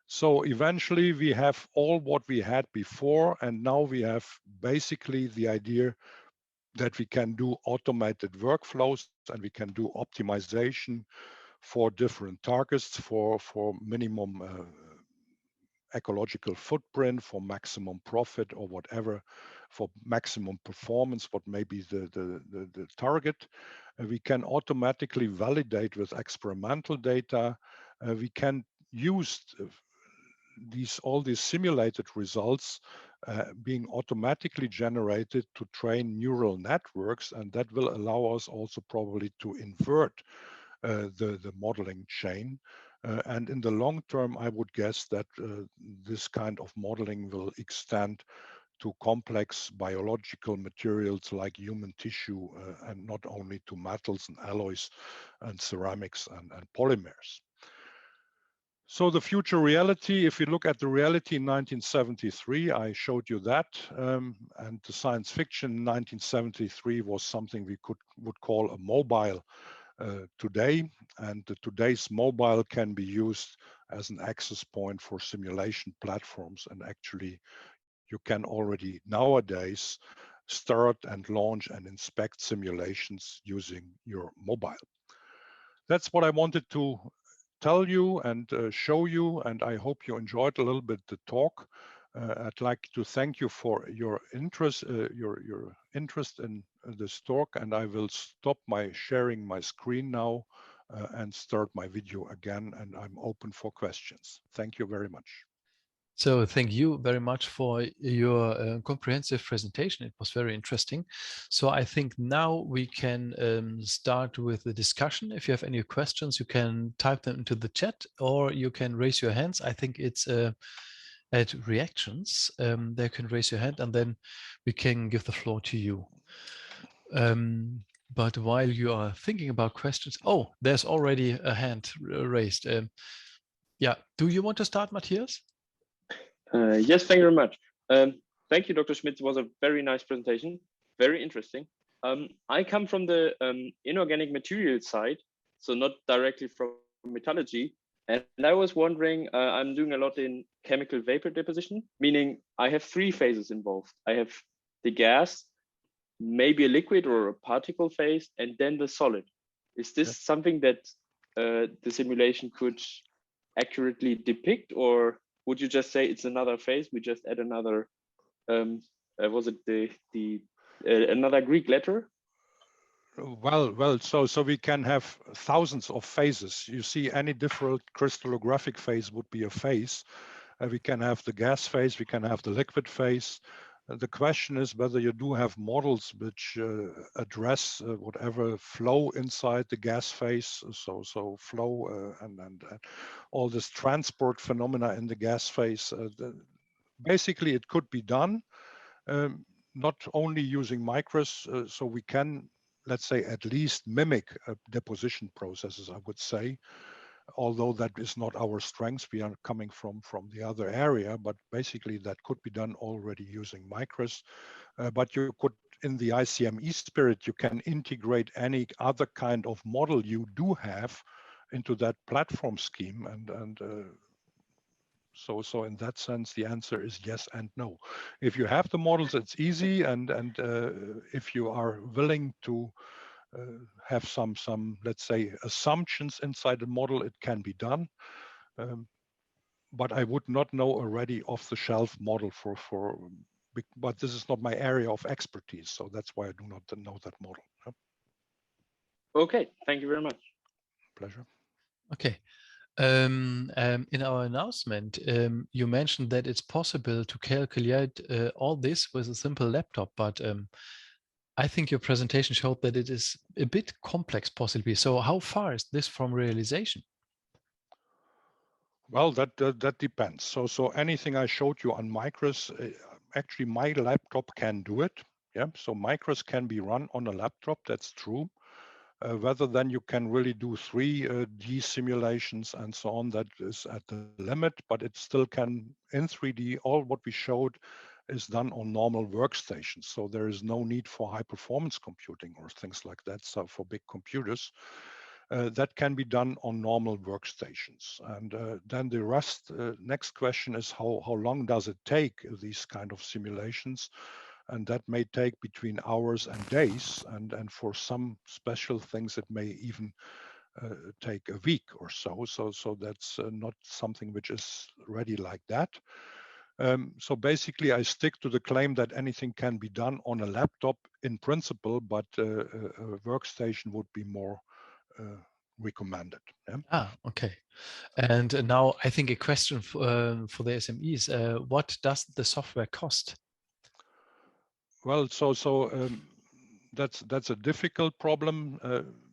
So eventually we have all what we had before, and now we have basically the idea that we can do automated workflows and we can do optimization for different targets, for minimum ecological footprint, for maximum profit or whatever, for maximum performance, what may be the target. We can automatically validate with experimental data. We can use all these simulated results being automatically generated to train neural networks, and that will allow us also probably to invert the modeling chain. And in the long term, I would guess that this kind of modeling will extend to complex biological materials like human tissue, and not only to metals and alloys and ceramics and polymers. So the future reality, if you look at the reality in 1973, I showed you that, and the science fiction in 1973 was something we would call a mobile today, and today's mobile can be used as an access point for simulation platforms, and actually you can already nowadays start and launch and inspect simulations using your mobile. That's what I wanted to tell you and show you, and I hope you enjoyed a little bit the talk. I'd like to thank you for your interest, your interest in this talk, and I will stop my sharing my screen now and start my video again, and I'm open for questions. Thank you very much. So thank you very much for your comprehensive presentation. It was very interesting. So I think now we can start with the discussion. If you have any questions, you can type them into the chat or you can raise your hands. I think it's at reactions. They can raise your hand and then we can give the floor to you. But while you are thinking about questions, oh, there's already a hand raised. Yeah, do you want to start, Matthias? Yes, thank you very much. Thank you, Dr. Schmidt. It was a very nice presentation, very interesting. I come from the inorganic material side, so not directly from metallurgy. And I was wondering, I'm doing a lot in chemical vapor deposition, meaning I have three phases involved. I have the gas, maybe a liquid or a particle phase, and then the solid. Is this something that the simulation could accurately depict, or would you just say it's another phase? We just add another, was it another Greek letter? Well, so we can have thousands of phases. You see, any different crystallographic phase would be a phase. We can have the gas phase, we can have the liquid phase. The question is whether you do have models which address whatever flow inside the gas phase, so flow and all this transport phenomena in the gas phase. Basically, it could be done, not only using MICRESS, so we can, let's say, at least mimic deposition processes, I would say. Although that is not our strength, we are coming from the other area, but basically that could be done already using MICRESS. But you could, in the ICME spirit, you can integrate any other kind of model you do have into that platform scheme. And so in that sense, the answer is yes and no. If you have the models, it's easy. And if you are willing to have some, let's say, assumptions inside the model, it can be done. But I would not know already off-the-shelf model but this is not my area of expertise. So that's why I do not know that model. Okay, thank you very much. Pleasure. Okay. In our announcement, you mentioned that it's possible to calculate all this with a simple laptop, but I think your presentation showed that it is a bit complex possibly. So how far is this from realization? Well, that depends. So anything I showed you on MICRESS, actually my laptop can do it. Yeah, so MICRESS can be run on a laptop. That's true. Whether then you can really do 3D simulations and so on, that is at the limit, but it still can in 3D. All what we showed is done on normal workstations. So there is no need for high performance computing or things like that. So for big computers, that can be done on normal workstations. And then the rest, next question is how long does it take these kind of simulations? And that may take between hours and days. And for some special things, it may even take a week or so. So that's not something which is ready like that. So basically, I stick to the claim that anything can be done on a laptop in principle, but a workstation would be more recommended. Yeah? Ah, okay. And now I think a question for the SMEs, what does the software cost? Well, that's a difficult problem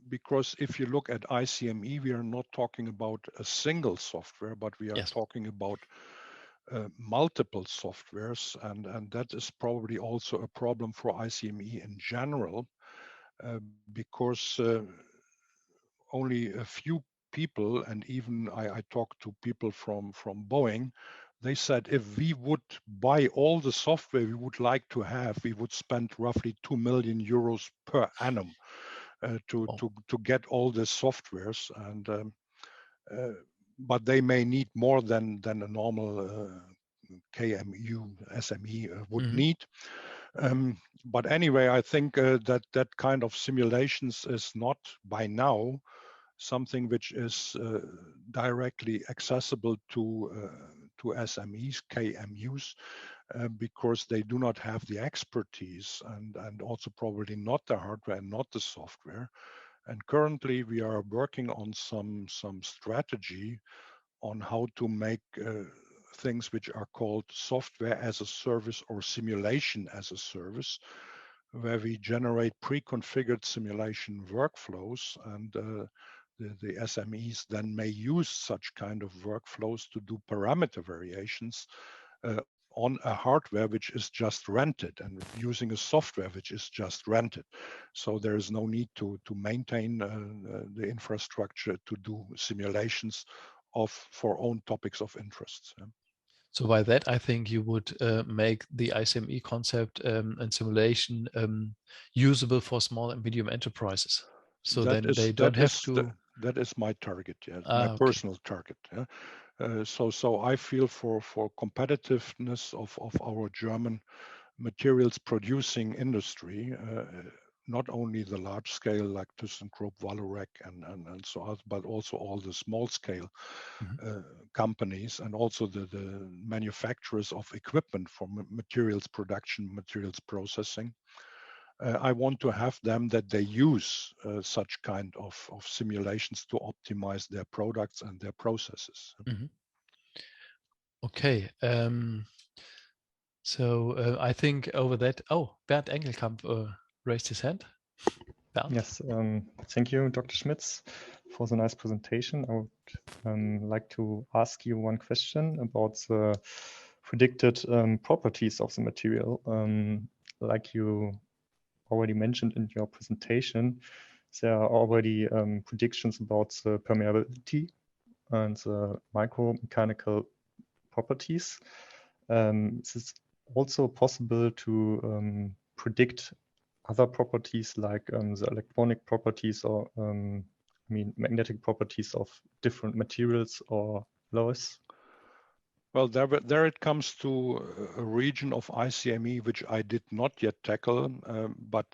because if you look at Icme, we are not talking about a single software, but we are Yes. talking about multiple softwares, and that is probably also a problem for Icme in general, because only a few people, and even I talked to people from Boeing, they said if we would buy all the software we would like to have, we would spend roughly 2 million euros per annum to get all the softwares, and but they may need more than a normal KMU SME would need. But anyway, I think that kind of simulations is not by now something which is directly accessible to SMEs, KMUs, because they do not have the expertise and also probably not the hardware and not the software. And currently we are working on some strategy on how to make things which are called software as a service or simulation as a service, where we generate pre-configured simulation workflows, and the SMEs then may use such kind of workflows to do parameter variations on a hardware which is just rented and using a software which is just rented. So there is no need to maintain the infrastructure to do simulations for own topics of interest. So by that, I think you would make the Icme concept and simulation usable for small and medium enterprises. So then they don't have to. That is my target. Yeah, my Okay. personal target. Yeah. So I feel for competitiveness of our German materials producing industry, not only the large scale like ThyssenKrupp, Vallourec, and so on, but also all the small scale companies, and also the manufacturers of equipment for materials production, materials processing. I want to have them that they use such kind of simulations to optimize their products and their processes. Okay. So I think over that. Oh, Bernd Engelkamp raised his hand. Bernd? Yes, thank you, Dr. Schmitz, for the nice presentation. I would like to ask you one question about the predicted properties of the material. Like you already mentioned in your presentation, there are already predictions about the permeability and the micromechanical properties. Is it also possible to predict other properties like the electronic properties or magnetic properties of different materials or alloys? Well, there it comes to a region of Icme which I did not yet tackle, but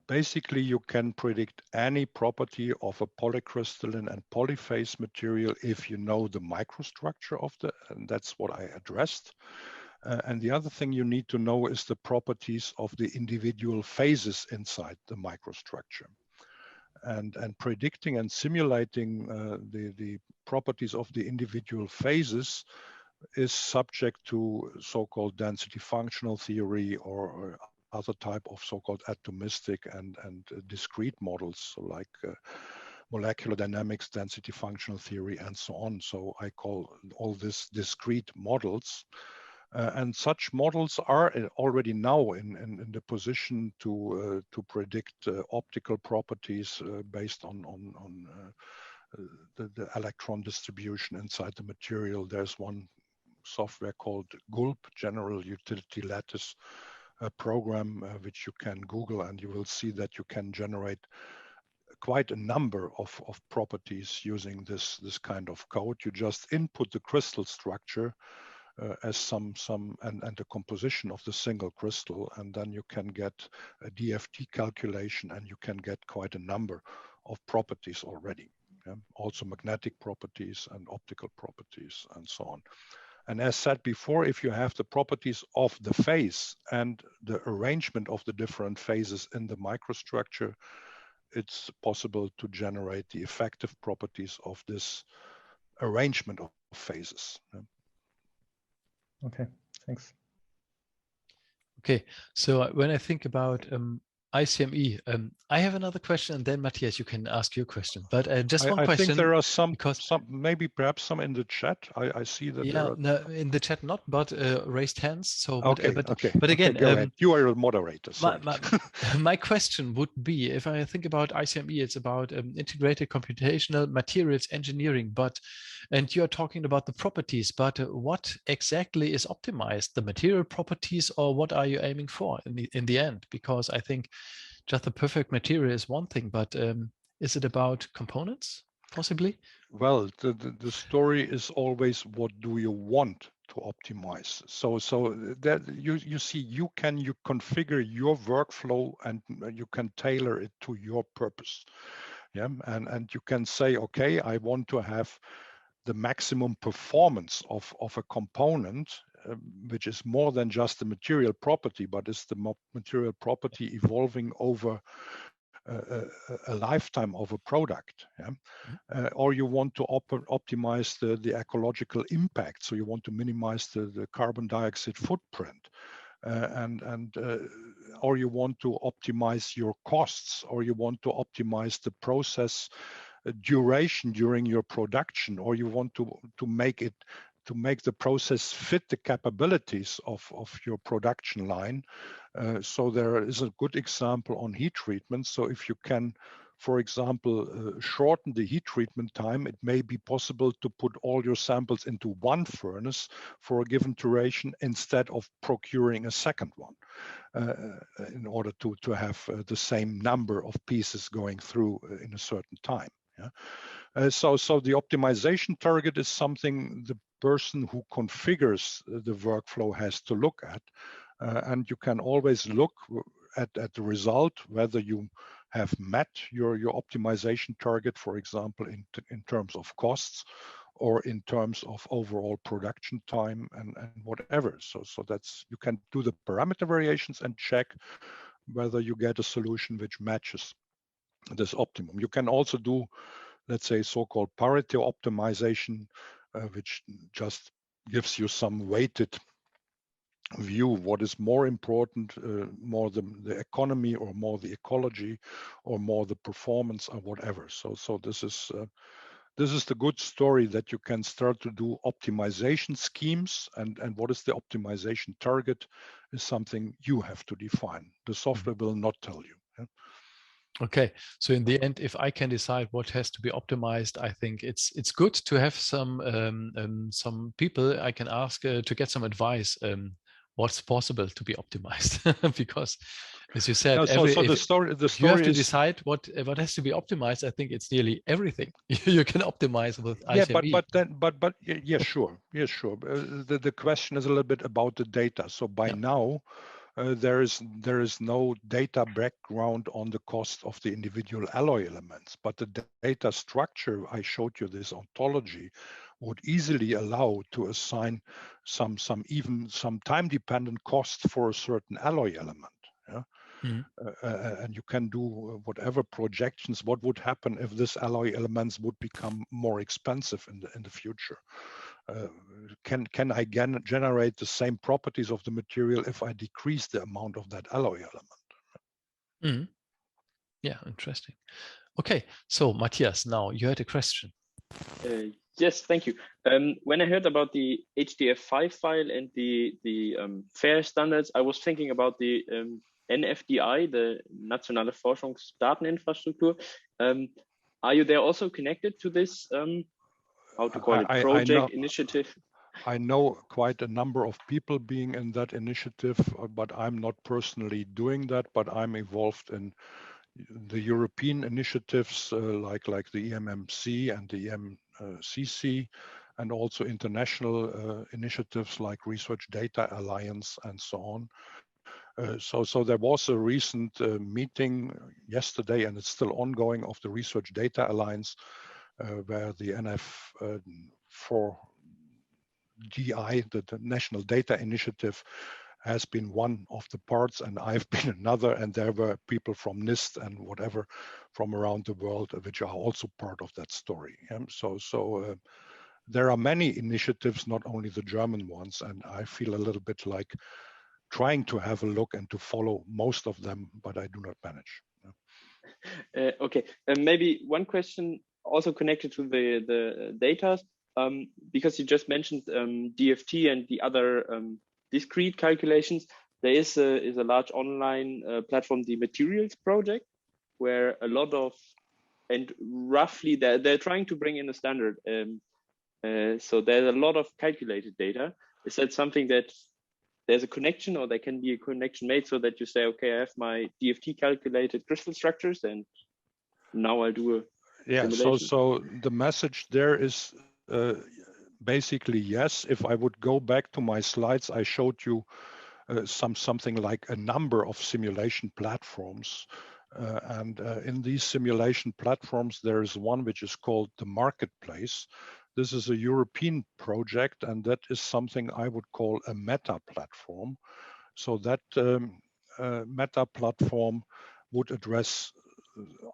basically you can predict any property of a polycrystalline and polyphase material if you know the microstructure of and that's what I addressed. And the other thing you need to know is the properties of the individual phases inside the microstructure. And predicting and simulating the properties of the individual phases is subject to so-called density functional theory or other type of so-called atomistic and discrete models, so like molecular dynamics, density functional theory, and so on. So I call all this discrete models. And such models are already now in the position to predict optical properties based on the electron distribution inside the material. There's one software called GULP, General Utility Lattice program, which you can Google, and you will see that you can generate quite a number of properties using this kind of code. You just input the crystal structure as some and the composition of the single crystal, and then you can get a DFT calculation, and you can get quite a number of properties already. Yeah? Also magnetic properties and optical properties and so on. And as said before, if you have the properties of the phase and the arrangement of the different phases in the microstructure, it's possible to generate the effective properties of this arrangement of phases. Yeah? Okay, thanks. Okay, so when I think about ICME, I have another question, and then Matthias, you can ask your question. But just one question. I think there are some, because maybe perhaps some in the chat. I see that. Yeah, there are... no, in the chat not, but raised hands. So, okay, but again, go ahead. You are a moderator. My question would be, if I think about ICME, it's about integrated computational materials engineering. And you are talking about the properties, but what exactly is optimized? The material properties, or what are you aiming for in the end? Because I think just the perfect material is one thing, but is it about components, possibly? Well, the story is always, what do you want to optimize? So that you see, you configure your workflow, and you can tailor it to your purpose. Yeah, and you can say, okay, I want to have the maximum performance of a component, which is more than just the material property, but is the material property evolving over a lifetime of a product. Yeah? Or you want to optimize the ecological impact, so you want to minimize the carbon dioxide footprint. Or you want to optimize your costs, or you want to optimize the process duration during your production, or you want to make the process fit the capabilities of your production line. So there is a good example on heat treatment. So if you can, for example, shorten the heat treatment time, it may be possible to put all your samples into one furnace for a given duration, instead of procuring a second one in order to have the same number of pieces going through in a certain time. Yeah? So the optimization target is something the person who configures the workflow has to look at. And you can always look at the result, whether you have met your optimization target, for example, in terms of costs, or in terms of overall production time and whatever. So that's, you can do the parameter variations and check whether you get a solution which matches this optimum. You can also do, let's say, so-called parity optimization, which just gives you some weighted view, what is more important, more the economy, or more the ecology, or more the performance, or whatever. So this is the good story, that you can start to do optimization schemes, and what is the optimization target is something you have to define. The software will not tell you. Yeah? Okay, so in the end, if I can decide what has to be optimized, I think it's good to have some people I can ask to get some advice. What's possible to be optimized? Because, as you said, the story you have to is, decide what has to be optimized. I think it's nearly everything you can optimize with ICME. Yeah, sure. The question is a little bit about the data. So by now, there is no data background on the cost of the individual alloy elements, but the data structure I showed you, this ontology, would easily allow to assign some time-dependent cost for a certain alloy element. Yeah? And you can do whatever projections, what would happen if this alloy elements would become more expensive in the future. can I generate the same properties of the material if I decrease the amount of that alloy element? Mm. Yeah, interesting. Okay, so Matthias, now you had a question. Yes, thank you. When I heard about the HDF5 file and the FAIR standards, I was thinking about the NFDI, the Nationale Forschungsdateninfrastruktur. Are you there also connected to this, how to call it, project, initiative? I know quite a number of people being in that initiative, but I'm not personally doing that, but I'm involved in the European initiatives like the EMMC and the EMCC, and also international initiatives like Research Data Alliance and so on. So there was a recent meeting yesterday, and it's still ongoing, of the Research Data Alliance, where the NF4DI, the National Data Initiative, has been one of the parts, and I've been another, and there were people from NIST and whatever from around the world which are also part of that story. So there are many initiatives, not only the German ones, and I feel a little bit like trying to have a look and to follow most of them, but I do not manage. Okay, and maybe one question also connected to the data, because you just mentioned DFT and the other discrete calculations. There is a large online platform, the Materials Project, where a lot of, and roughly they're trying to bring in a standard. So there's a lot of calculated data. Is that something that there's a connection, or there can be a connection made so that you say, okay, I have my DFT calculated crystal structures, and now I'll do a simulation? So the message there is basically yes. If I would go back to my slides, I showed you something like a number of simulation platforms. And in these simulation platforms, there is one which is called the Marketplace. This is a European project, and that is something I would call a meta platform. So that meta platform would address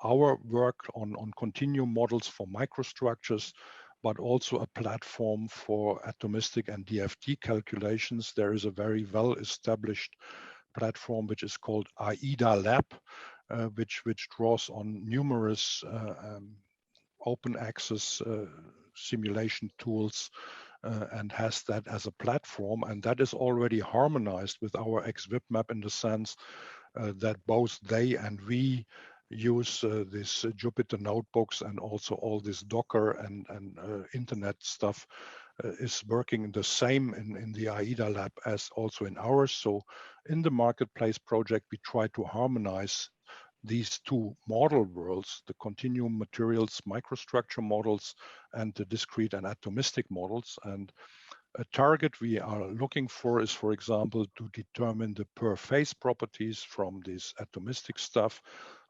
our work on continuum models for microstructures, but also a platform for atomistic and DFT calculations. There is a very well-established platform which is called AIDA Lab, which draws on numerous open access simulation tools and has that as a platform, and that is already harmonized with our XVIPMAP in the sense that both they and we use this Jupyter notebooks, and also all this Docker and internet stuff is working the same in the AIDA lab as also in ours. So in the Marketplace project, we try to harmonize these two model worlds, the continuum materials microstructure models and the discrete and atomistic models. And a target we are looking for is, for example, to determine the per phase properties from this atomistic stuff,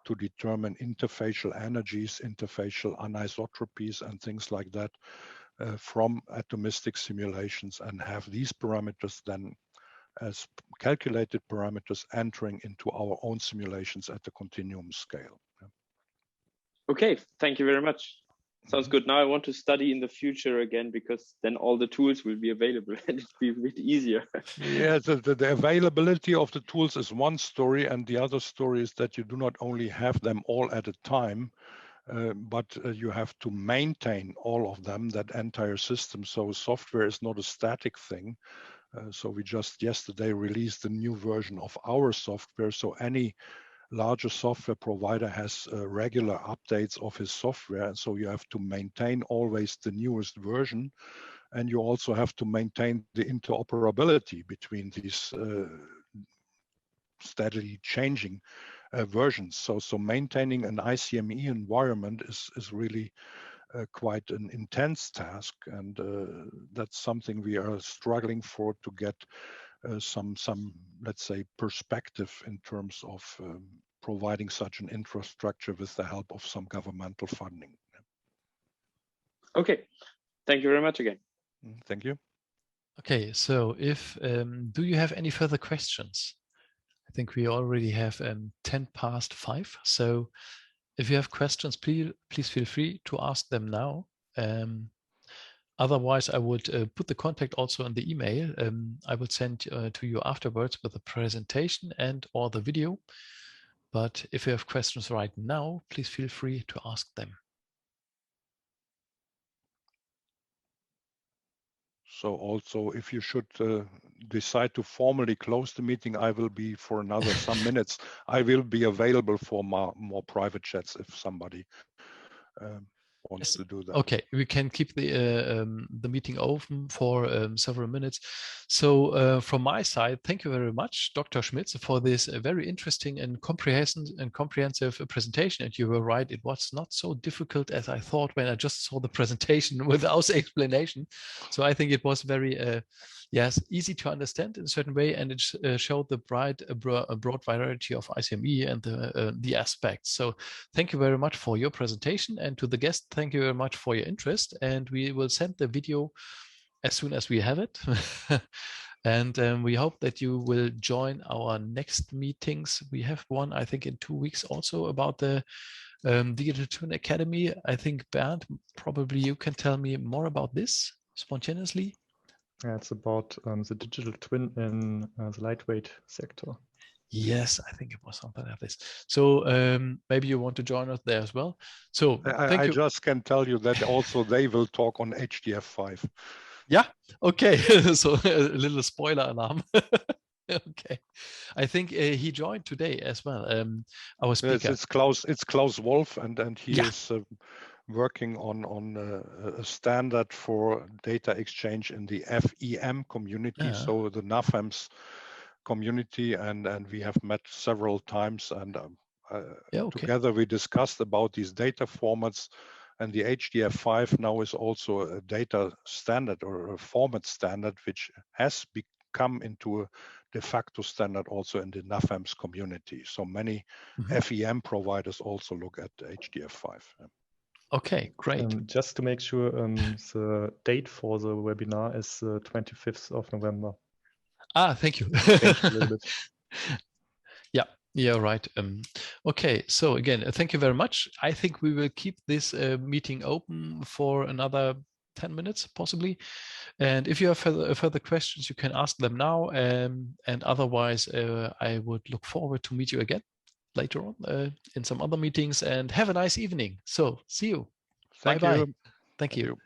to determine interfacial energies, interfacial anisotropies, and things like that from atomistic simulations, and have these parameters then as calculated parameters entering into our own simulations at the continuum scale. Okay, thank you very much. Sounds good. Now I want to study in the future again, because then all the tools will be available and it'll be a bit easier. Yeah, the availability of the tools is one story, and the other story is that you do not only have them all at a time, but you have to maintain all of them, that entire system. So software is not a static thing. So we just yesterday released the new version of our software. So any larger software provider has regular updates of his software. And so you have to maintain always the newest version. And you also have to maintain the interoperability between these steadily changing versions. So maintaining an ICME environment is really quite an intense task, and that's something we are struggling for, to get some let's say perspective in terms of providing such an infrastructure with the help of some governmental funding. Okay, thank you very much again. Thank you. Okay, so if do you have any further questions? I think we already have 5:10. So if you have questions, please feel free to ask them now. Otherwise, I would put the contact also in the email. I will send to you afterwards with the presentation and or the video. But if you have questions right now, please feel free to ask them. So also, if you should decide to formally close the meeting, I will be for another some minutes. I will be available for more private chats if somebody wants to do that. Okay, we can keep the meeting open for several minutes. So from my side, thank you very much, Dr. Schmitz, for this very interesting and comprehensive presentation. And you were right, it was not so difficult as I thought when I just saw the presentation without explanation. So I think it was very yes, easy to understand in a certain way, and it showed the broad variety of ICME and the aspects. So thank you very much for your presentation, and to the guest, thank you very much for your interest. And we will send the video as soon as we have it. And we hope that you will join our next meetings. We have one, I think, in 2 weeks also about the Digital Twin Academy. I think, Bernd, probably you can tell me more about this spontaneously. Yeah, it's about the digital twin in the lightweight sector. Yes, I think it was something like this. So maybe you want to join us there as well. So thank you. I just can tell you that also they will talk on HDF5. Yeah, okay. So a little spoiler alarm. Okay, I think he joined today as well. Our speaker. Yes, it's Klaus Wolf, and he is working on a standard for data exchange in the FEM community, so the NAFEMS community, and we have met several times, and together we discussed about these data formats, and the HDF5 now is also a data standard or a format standard which has become into a de facto standard also in the NAFEMS community. So many FEM providers also look at HDF5. Okay, great. Just to make sure, the date for the webinar is the 25th of November. Ah, thank you. Changed a little bit. Yeah, right. Okay, so again, thank you very much. I think we will keep this meeting open for another 10 minutes, possibly. And if you have further questions, you can ask them now. And otherwise, I would look forward to meet you again later on in some other meetings, and have a nice evening. So see you. Bye-bye. Thank you. Thank you.